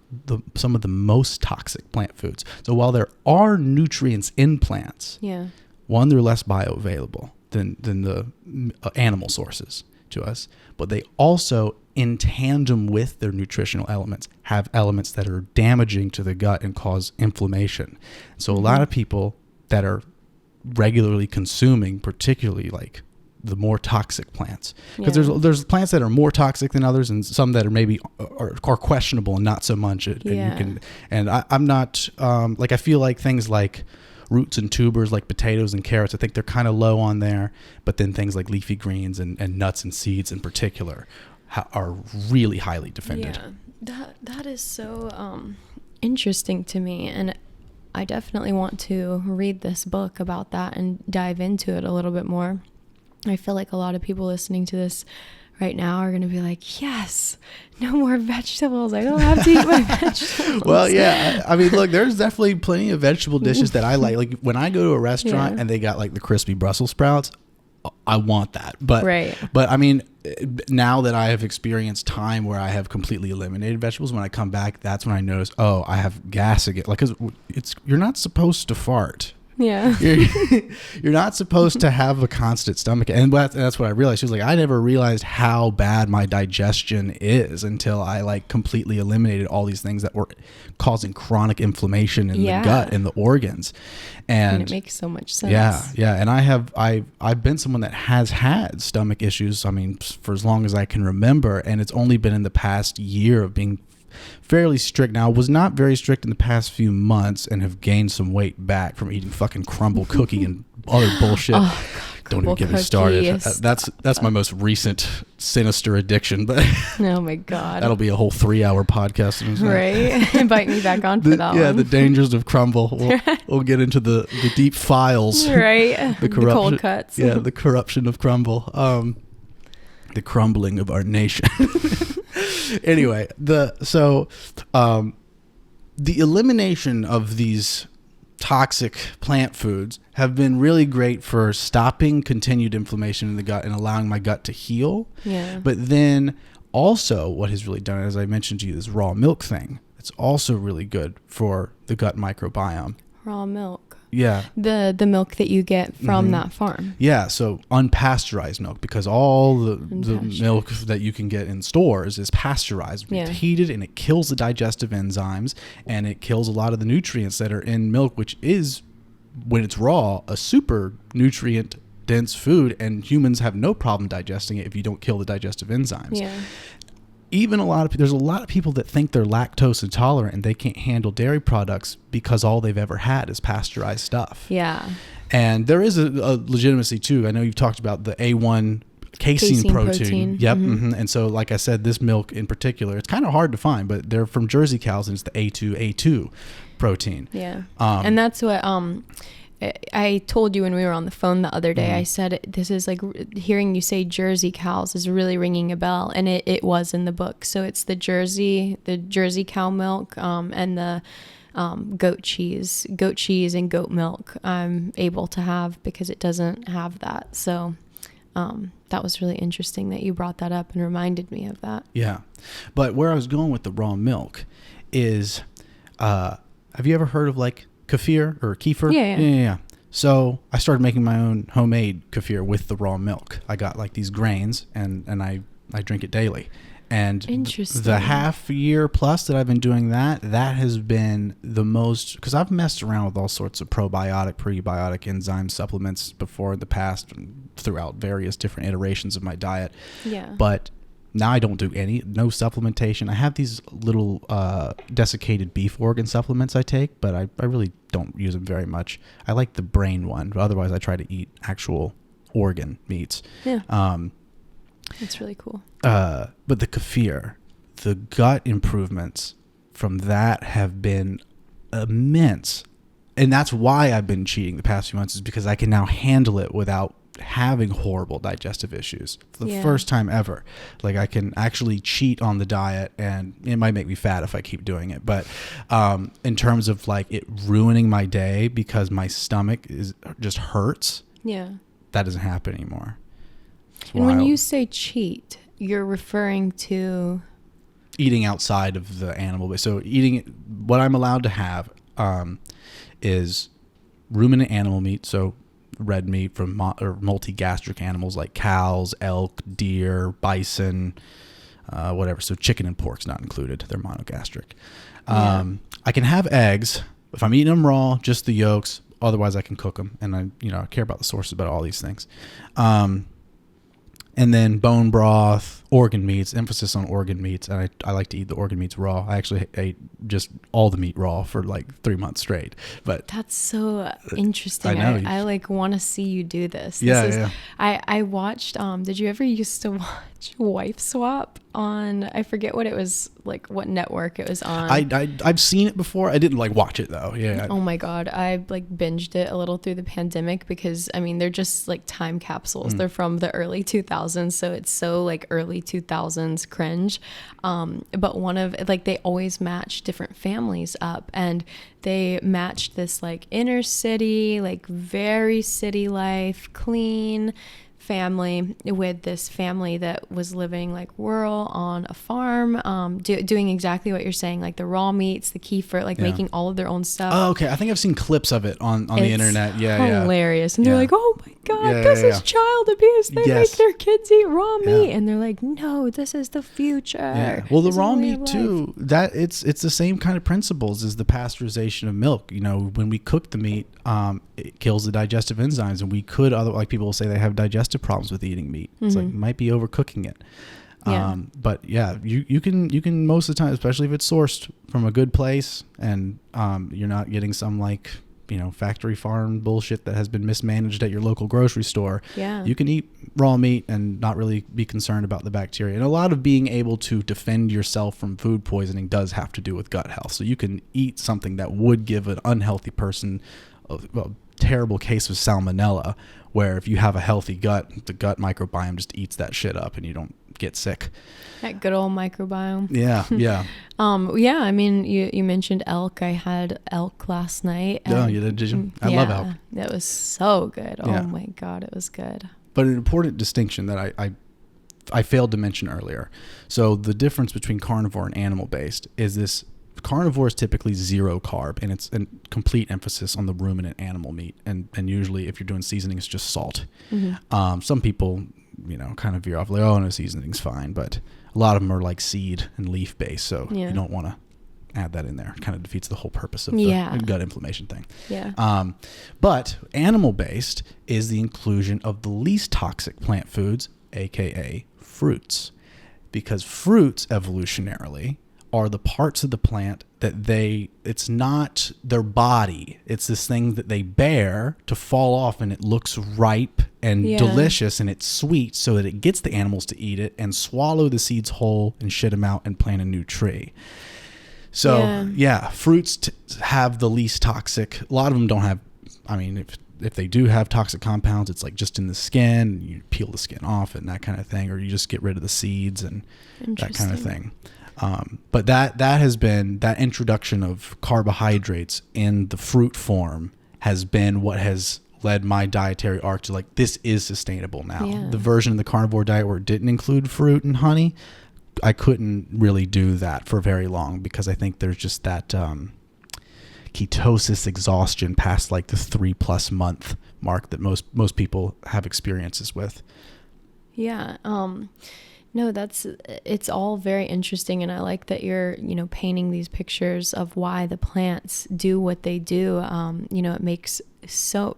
some of the most toxic plant foods. So while there are nutrients in plants, one, they're less bioavailable than the animal sources to us, but they also, in tandem with their nutritional elements, have elements that are damaging to the gut and cause inflammation. So a lot of people that are regularly consuming, particularly like the more toxic plants, because there's plants that are more toxic than others, and some that are maybe are questionable and not so much. I'm not like, I feel like things like roots and tubers like potatoes and carrots, I think they're kind of low on there, but then things like leafy greens and nuts and seeds in particular are really highly defended. That is so interesting to me, and I definitely want to read this book about that and dive into it a little bit more. I feel like a lot of people listening to this right now are going to be like, yes, no more vegetables. I don't have to eat my vegetables. Well, yeah. I mean, look, there's definitely plenty of vegetable dishes that I like. Like when I go to a restaurant and they got like the crispy Brussels sprouts, I want that. But I mean, now that I have experienced time where I have completely eliminated vegetables, when I come back, that's when I notice, oh, I have gas again. Like, 'cause you're not supposed to fart. Yeah. You're not supposed to have a constant stomach. And that's what I realized. She was like, I never realized how bad my digestion is until I like completely eliminated all these things that were causing chronic inflammation in the gut and the organs. And it makes so much sense. Yeah. And I've been someone that has had stomach issues, I mean, for as long as I can remember. And it's only been in the past year of being fairly strict. Now, I was not very strict in the past few months and have gained some weight back from eating fucking crumble cookie and other bullshit. Oh, God, don't even get me started. That's my most recent sinister addiction. But oh my God, that'll be a whole 3-hour podcast. Right? Invite me back on for that one. Yeah, the dangers of crumble. We'll get into the deep files. Right. The corruption, the cold cuts. Yeah, the corruption of crumble. The crumbling of our nation. Anyway, the elimination of these toxic plant foods have been really great for stopping continued inflammation in the gut and allowing my gut to heal. Yeah. But then also what has really done, as I mentioned to you, this raw milk thing. It's also really good for the gut microbiome. Raw milk. Yeah. The milk that you get from that farm. Yeah, so unpasteurized milk, because all the milk that you can get in stores is pasteurized. It's heated, and it kills the digestive enzymes, and it kills a lot of the nutrients that are in milk, which is, when it's raw, a super nutrient dense food, and humans have no problem digesting it if you don't kill the digestive enzymes. Yeah. Even there's a lot of people that think they're lactose intolerant and they can't handle dairy products because all they've ever had is pasteurized stuff. Yeah. And there is a legitimacy too. I know you've talked about the A1 casein protein. Yep. And so, like I said, this milk in particular, it's kind of hard to find, but they're from Jersey cows, and it's the A2 protein. Yeah. And that's what I told you when we were on the phone the other day. I said, this is like, hearing you say Jersey cows is really ringing a bell, and it was in the book. So it's the Jersey cow milk, and the goat cheese and goat milk I'm able to have because it doesn't have that. So that was really interesting that you brought that up and reminded me of that. Yeah. But where I was going with the raw milk is, have you ever heard of like kefir or kefir? Yeah. So I started making my own homemade kefir with the raw milk. I got like these grains, and I drink it daily. And the half year plus that I've been doing that has been the most, because I've messed around with all sorts of probiotic, prebiotic enzyme supplements before in the past, throughout various different iterations of my diet. Yeah. But now I don't do no supplementation. I have these little desiccated beef organ supplements I take, but I really don't use them very much. I like the brain one, but otherwise I try to eat actual organ meats. Yeah. That's really cool. But the kefir, the gut improvements from that have been immense. And that's why I've been cheating the past few months, is because I can now handle it without having horrible digestive issues for the first time ever. Like, I can actually cheat on the diet, and it might make me fat if I keep doing it, but in terms of like it ruining my day because my stomach just hurts, that doesn't happen anymore. And when you say cheat, you're referring to eating outside of the animal. So eating, what I'm allowed to have is ruminant animal meat, so red meat from multi-gastric animals like cows, elk, deer, bison, whatever. So chicken and pork's not included. They're monogastric. I can have eggs if I'm eating them raw, just the yolks. Otherwise, I can cook them, and I care about the sources about all these things. And then bone broth, organ meats, emphasis on organ meats. And I like to eat the organ meats raw. I actually ate just all the meat raw for like 3 months straight. But that's so interesting. I know. I like want to see you do this. I watched, did you ever used to watch Wife Swap on, I forget what it was, like what network it was on. I've seen it before. I didn't like watch it though. Yeah. Oh my God. I like binged it a little through the pandemic because they're just like time capsules. They're from the early 2000s. So it's so like early 2000s cringe. But one of like, they always match different families up, and they matched this like inner city, like very city life, clean family with this family that was living like rural on a farm, doing exactly what you're saying, like the raw meats, the kefir, like making all of their own stuff. Oh, okay. I think I've seen clips of it on the internet. Hilarious. And they're like, oh my God, this is child abuse. They make their kids eat raw meat. And they're like, no, this is the future. Yeah. Well, the raw meat too, that it's the same kind of principles as the pasteurization of milk. When we cook the meat, it kills the digestive enzymes, and we could, like people will say they have digestive problems with eating meat. It's like, might be overcooking it. But yeah, you can most of the time, especially if it's sourced from a good place, and you're not getting some like factory farm bullshit that has been mismanaged at your local grocery store. You can eat raw meat and not really be concerned about the bacteria. And a lot of being able to defend yourself from food poisoning does have to do with gut health. So you can eat something that would give an unhealthy person a terrible case of salmonella, where if you have a healthy gut, the gut microbiome just eats that shit up and you don't get sick. That good old microbiome. Yeah. I mean, you mentioned elk. I had elk last night. Oh, you did you? I love elk. That was so good. Oh my God, it was good. But an important distinction that I failed to mention earlier. So the difference between carnivore and animal-based is this carnivore is typically 0 carb, and it's a complete emphasis on the ruminant animal meat. And usually if you're doing seasoning, it's just salt. Some people, kind of veer off like, oh, no, seasoning's fine. But a lot of them are like seed and leaf based. So you don't want to add that in there. It kind of defeats the whole purpose of the gut inflammation thing. But animal based is the inclusion of the least toxic plant foods, aka fruits, because fruits evolutionarily are the parts of the plant that it's not their body, it's this thing that they bear to fall off, and it looks ripe and delicious, and it's sweet, so that it gets the animals to eat it and swallow the seeds whole and shit them out and plant a new tree. So fruits have the least toxic. A lot of them don't have, if they do have toxic compounds, it's like just in the skin. You peel the skin off and that kind of thing, or you just get rid of the seeds and that kind of thing. But that has been, that introduction of carbohydrates in the fruit form has been what has led my dietary arc to like, this is sustainable now. The version of the carnivore diet where it didn't include fruit and honey, I couldn't really do that for very long, because I think there's just that ketosis exhaustion past like the 3+ month mark that most people have experiences with. No, it's all very interesting, and I like that you're, painting these pictures of why the plants do what they do.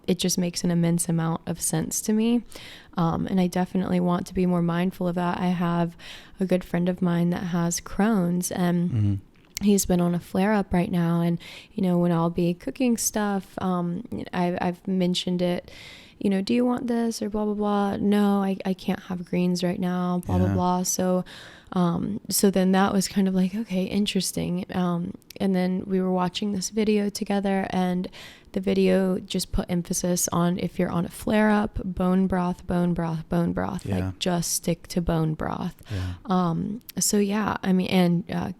It just makes an immense amount of sense to me. And I definitely want to be more mindful of that. I have a good friend of mine that has Crohn's, and he's been on a flare up right now. And, when I'll be cooking stuff, I've mentioned it, do you want this or blah, blah, blah. No, I can't have greens right now, blah, blah, blah. So then that was kind of like, okay, interesting. And then we were watching this video together, and the video just put emphasis on, if you're on a flare up, bone broth, bone broth, bone broth, like just stick to bone broth. And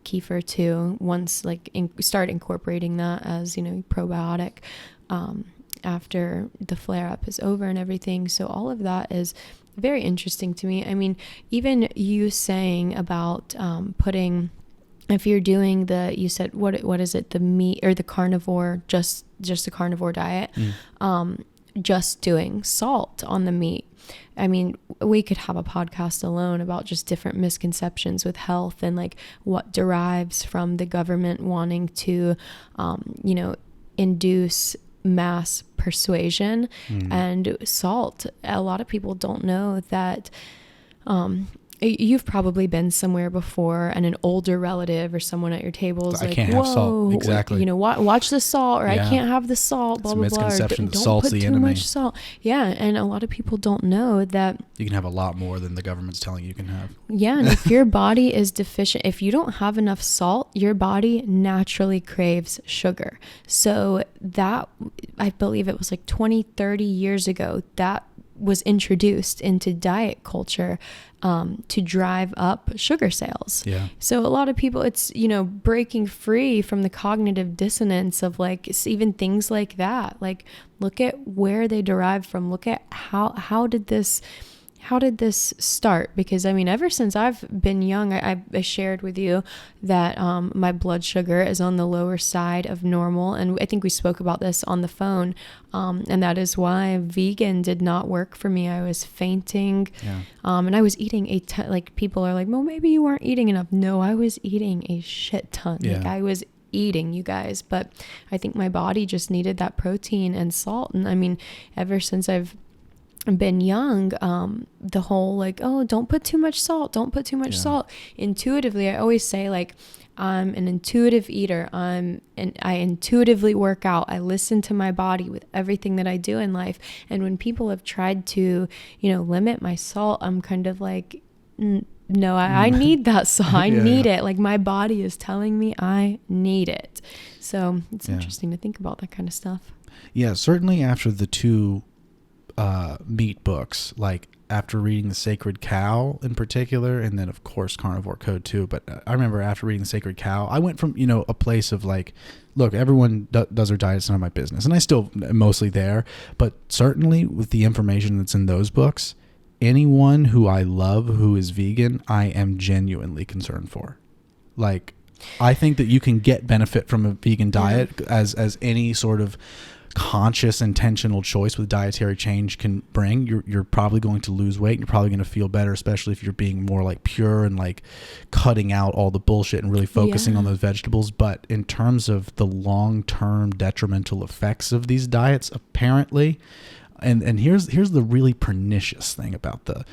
kefir too, once start incorporating that as, probiotic, after the flare up is over and everything. So all of that is very interesting to me. Even you saying about putting, if you're doing you said, what is it, the meat or the carnivore, just the carnivore diet, just doing salt on the meat. We could have a podcast alone about just different misconceptions with health and like what derives from the government wanting to, induce mass persuasion. And salt, a lot of people don't know that you've probably been somewhere before, and an older relative or someone at your table is I like, can't whoa, have salt. Exactly. Watch the salt, or I can't have the salt, blah, blah, blah. Misconception that Don't salt's put the too enemy. much salt. And a lot of people don't know that you can have a lot more than the government's telling you can have. And if your body is deficient, if you don't have enough salt, your body naturally craves sugar. So that, I believe it was like 20, 30 years ago, that was introduced into diet culture to drive up sugar sales. So a lot of people, it's, breaking free from the cognitive dissonance of like even things like that. Like, look at where they derive from. Look at how did this start? Because ever since I've been young, I shared with you that my blood sugar is on the lower side of normal, and I think we spoke about this on the phone, and that is why vegan did not work for me. I was fainting, and I was eating a ton. Like, people are like, well, maybe you weren't eating enough. No, I was eating a shit ton. Like, I was eating, you guys, but I think my body just needed that protein and salt. And ever since I've been young, the whole like, oh, don't put too much salt, salt. Intuitively, I always say, like, I'm an intuitive eater. I intuitively work out. I listen to my body with everything that I do in life. And when people have tried to, limit my salt, I'm kind of like, no, I need that salt. I need it. Like, my body is telling me I need it. So it's interesting to think about that kind of stuff. Yeah, certainly after the two meat books, like after reading The Sacred Cow in particular, and then of course Carnivore Code too. But I remember after reading The Sacred Cow, I went from, a place of like, look, everyone does their diet, it's none of my business. And I still am mostly there, but certainly with the information that's in those books, anyone who I love who is vegan, I am genuinely concerned for. Like, I think that you can get benefit from a vegan diet as any sort of conscious, intentional choice with dietary change can bring. You're probably going to lose weight, and you're probably going to feel better, especially if you're being more like pure and like cutting out all the bullshit and really focusing on those vegetables. But in terms of the long-term detrimental effects of these diets, apparently, and here's the really pernicious thing about the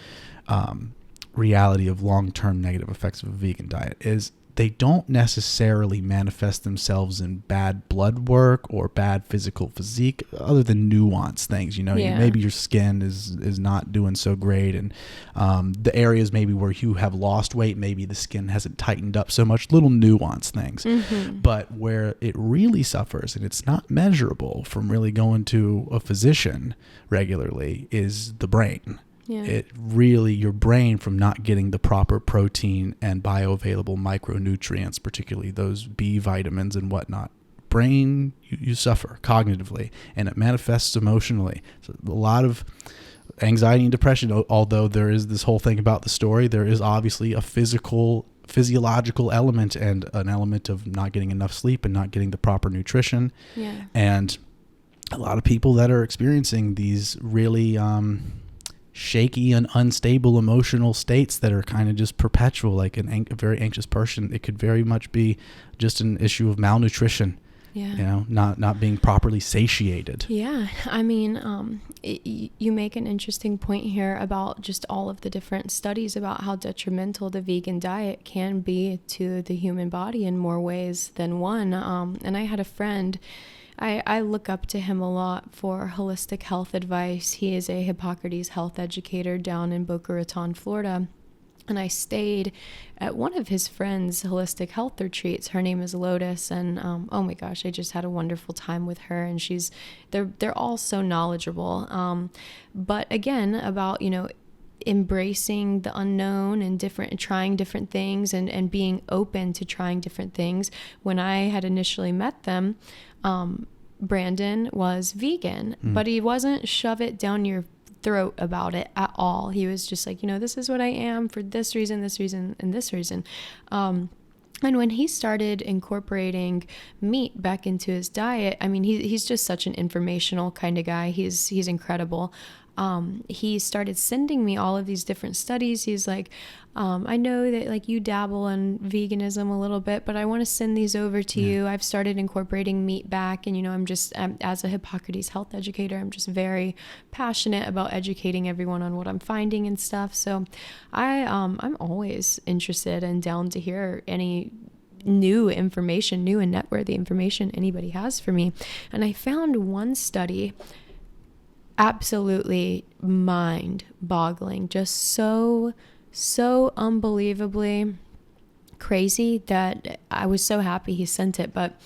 reality of long-term negative effects of a vegan diet is they don't necessarily manifest themselves in bad blood work or bad physical physique, other than nuanced things. Maybe your skin is not doing so great, and the areas maybe where you have lost weight, maybe the skin hasn't tightened up so much, little nuanced things. But where it really suffers, and it's not measurable from really going to a physician regularly, is the brain. It really, your brain, from not getting the proper protein and bioavailable micronutrients, particularly those B vitamins and whatnot, brain, you suffer cognitively, and it manifests emotionally. So a lot of anxiety and depression, although there is this whole thing about the story, there is obviously a physiological element and an element of not getting enough sleep and not getting the proper nutrition. And a lot of people that are experiencing these really shaky and unstable emotional states that are kind of just perpetual, like a very anxious person, it could very much be just an issue of malnutrition. Not being properly satiated. I mean, you make an interesting point here about just all of the different studies about how detrimental the vegan diet can be to the human body in more ways than one. And I had a friend, I look up to him a lot for holistic health advice. He is a Hippocrates health educator down in Boca Raton, Florida. And I stayed at one of his friends' holistic health retreats. Her name is Lotus. And oh my gosh, I just had a wonderful time with her. And they're all so knowledgeable. But again, about, embracing the unknown and trying different things and being open to trying different things. When I had initially met them, Brandon was vegan, but he wasn't shove it down your throat about it at all. He was just like, this is what I am for this reason, and this reason. And when he started incorporating meat back into his diet, I mean, he's just such an informational kind of guy. He's incredible. He started sending me all of these different studies. He's like, I know that like you dabble in veganism a little bit, but I want to send these over to you. I've started incorporating meat back, and I'm as a Hippocrates health educator, I'm just very passionate about educating everyone on what I'm finding and stuff. So I'm always interested and down to hear any new information, new and net-worthy information anybody has for me. And I found one study absolutely mind-boggling, just so unbelievably crazy that I was so happy he sent it. But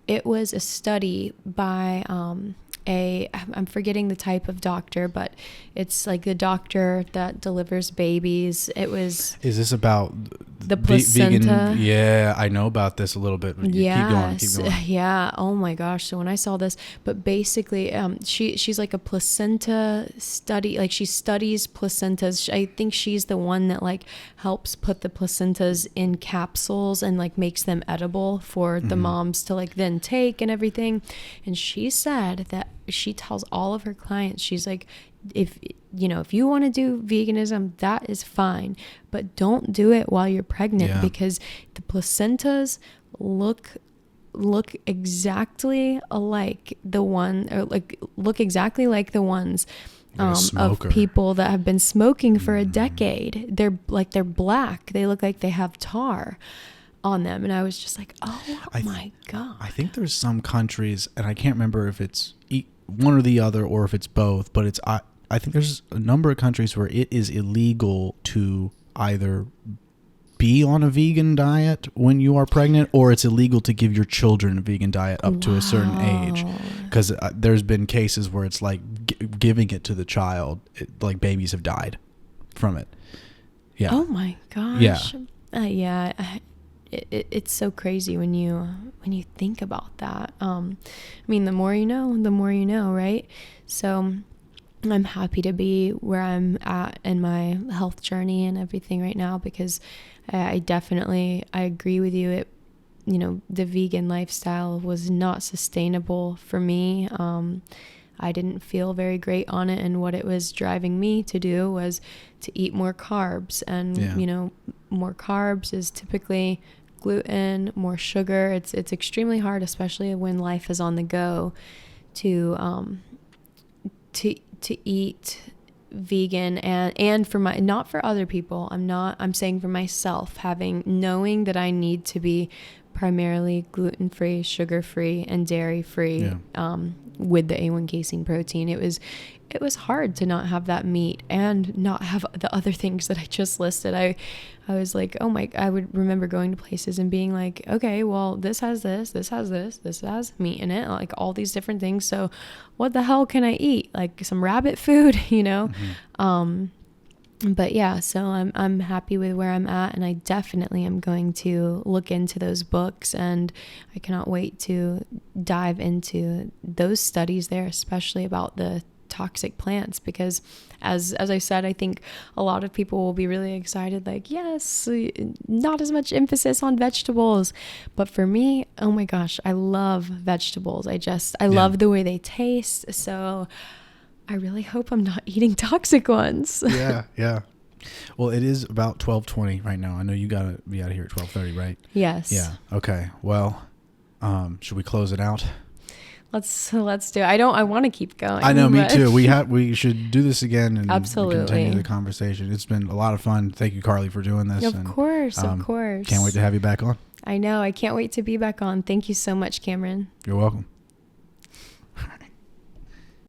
it was a study by I'm forgetting the type of doctor, but it's like the doctor that delivers babies. Is this about the placenta? Vegan? Yeah, I know about this a little bit. Yes. Keep going. Yeah. Oh my gosh. So when I saw this, but basically, she's like a placenta study. Like she studies placentas. I think she's the one that like helps put the placentas in capsules and like makes them edible for the moms to like then take and everything. And she said that she tells all of her clients, she's like, if you want to do veganism, that is fine, but don't do it while you're pregnant, because the placentas look exactly alike the one, or like look exactly like the ones of people that have been smoking for a decade. They're black. They look like they have tar on them. And I was just like, my God. I think there's some countries, and I can't remember if it's one or the other or if it's both, but I think there's a number of countries where it is illegal to either be on a vegan diet when you are pregnant, or it's illegal to give your children a vegan diet up to a certain age. Because there's been cases where it's like giving it to the child, like babies have died from it. Yeah. Oh my gosh. Yeah. It's so crazy when you think about that. I mean, the more you know, right? So I'm happy to be where I'm at in my health journey and everything right now, because I agree with you. the vegan lifestyle was not sustainable for me. I didn't feel very great on it, and what it was driving me to do was to eat more carbs, and more carbs is typically gluten, more sugar. It's extremely hard, especially when life is on the go, to eat vegan, and for not for other people. I'm saying for myself, knowing that I need to be primarily gluten-free, sugar-free, and dairy-free, with the A1 casein protein. It was hard to not have that meat and not have the other things that I just listed. I was like, I would remember going to places and being like, okay, well, this has this has meat in it, like all these different things. So what the hell can I eat? Like some rabbit food, But yeah, so I'm happy with where I'm at, and I definitely am going to look into those books, and I cannot wait to dive into those studies there, especially about the toxic plants, because as I said, I think a lot of people will be really excited, like, yes, not as much emphasis on vegetables, but for me, oh my gosh, I love vegetables. I love the way they taste, so I really hope I'm not eating toxic ones. Yeah. Well, it is about 12:20 right now. I know you gotta be out of here at 12:30, right? Yes. Yeah. Okay. Well, should we close it out? Let's do it. I want to keep going. I know, me too. We should do this again and absolutely continue the conversation. It's been a lot of fun. Thank you, Carlie, for doing this. Of course. Can't wait to have you back on. I know. I can't wait to be back on. Thank you so much, Cameron. You're welcome.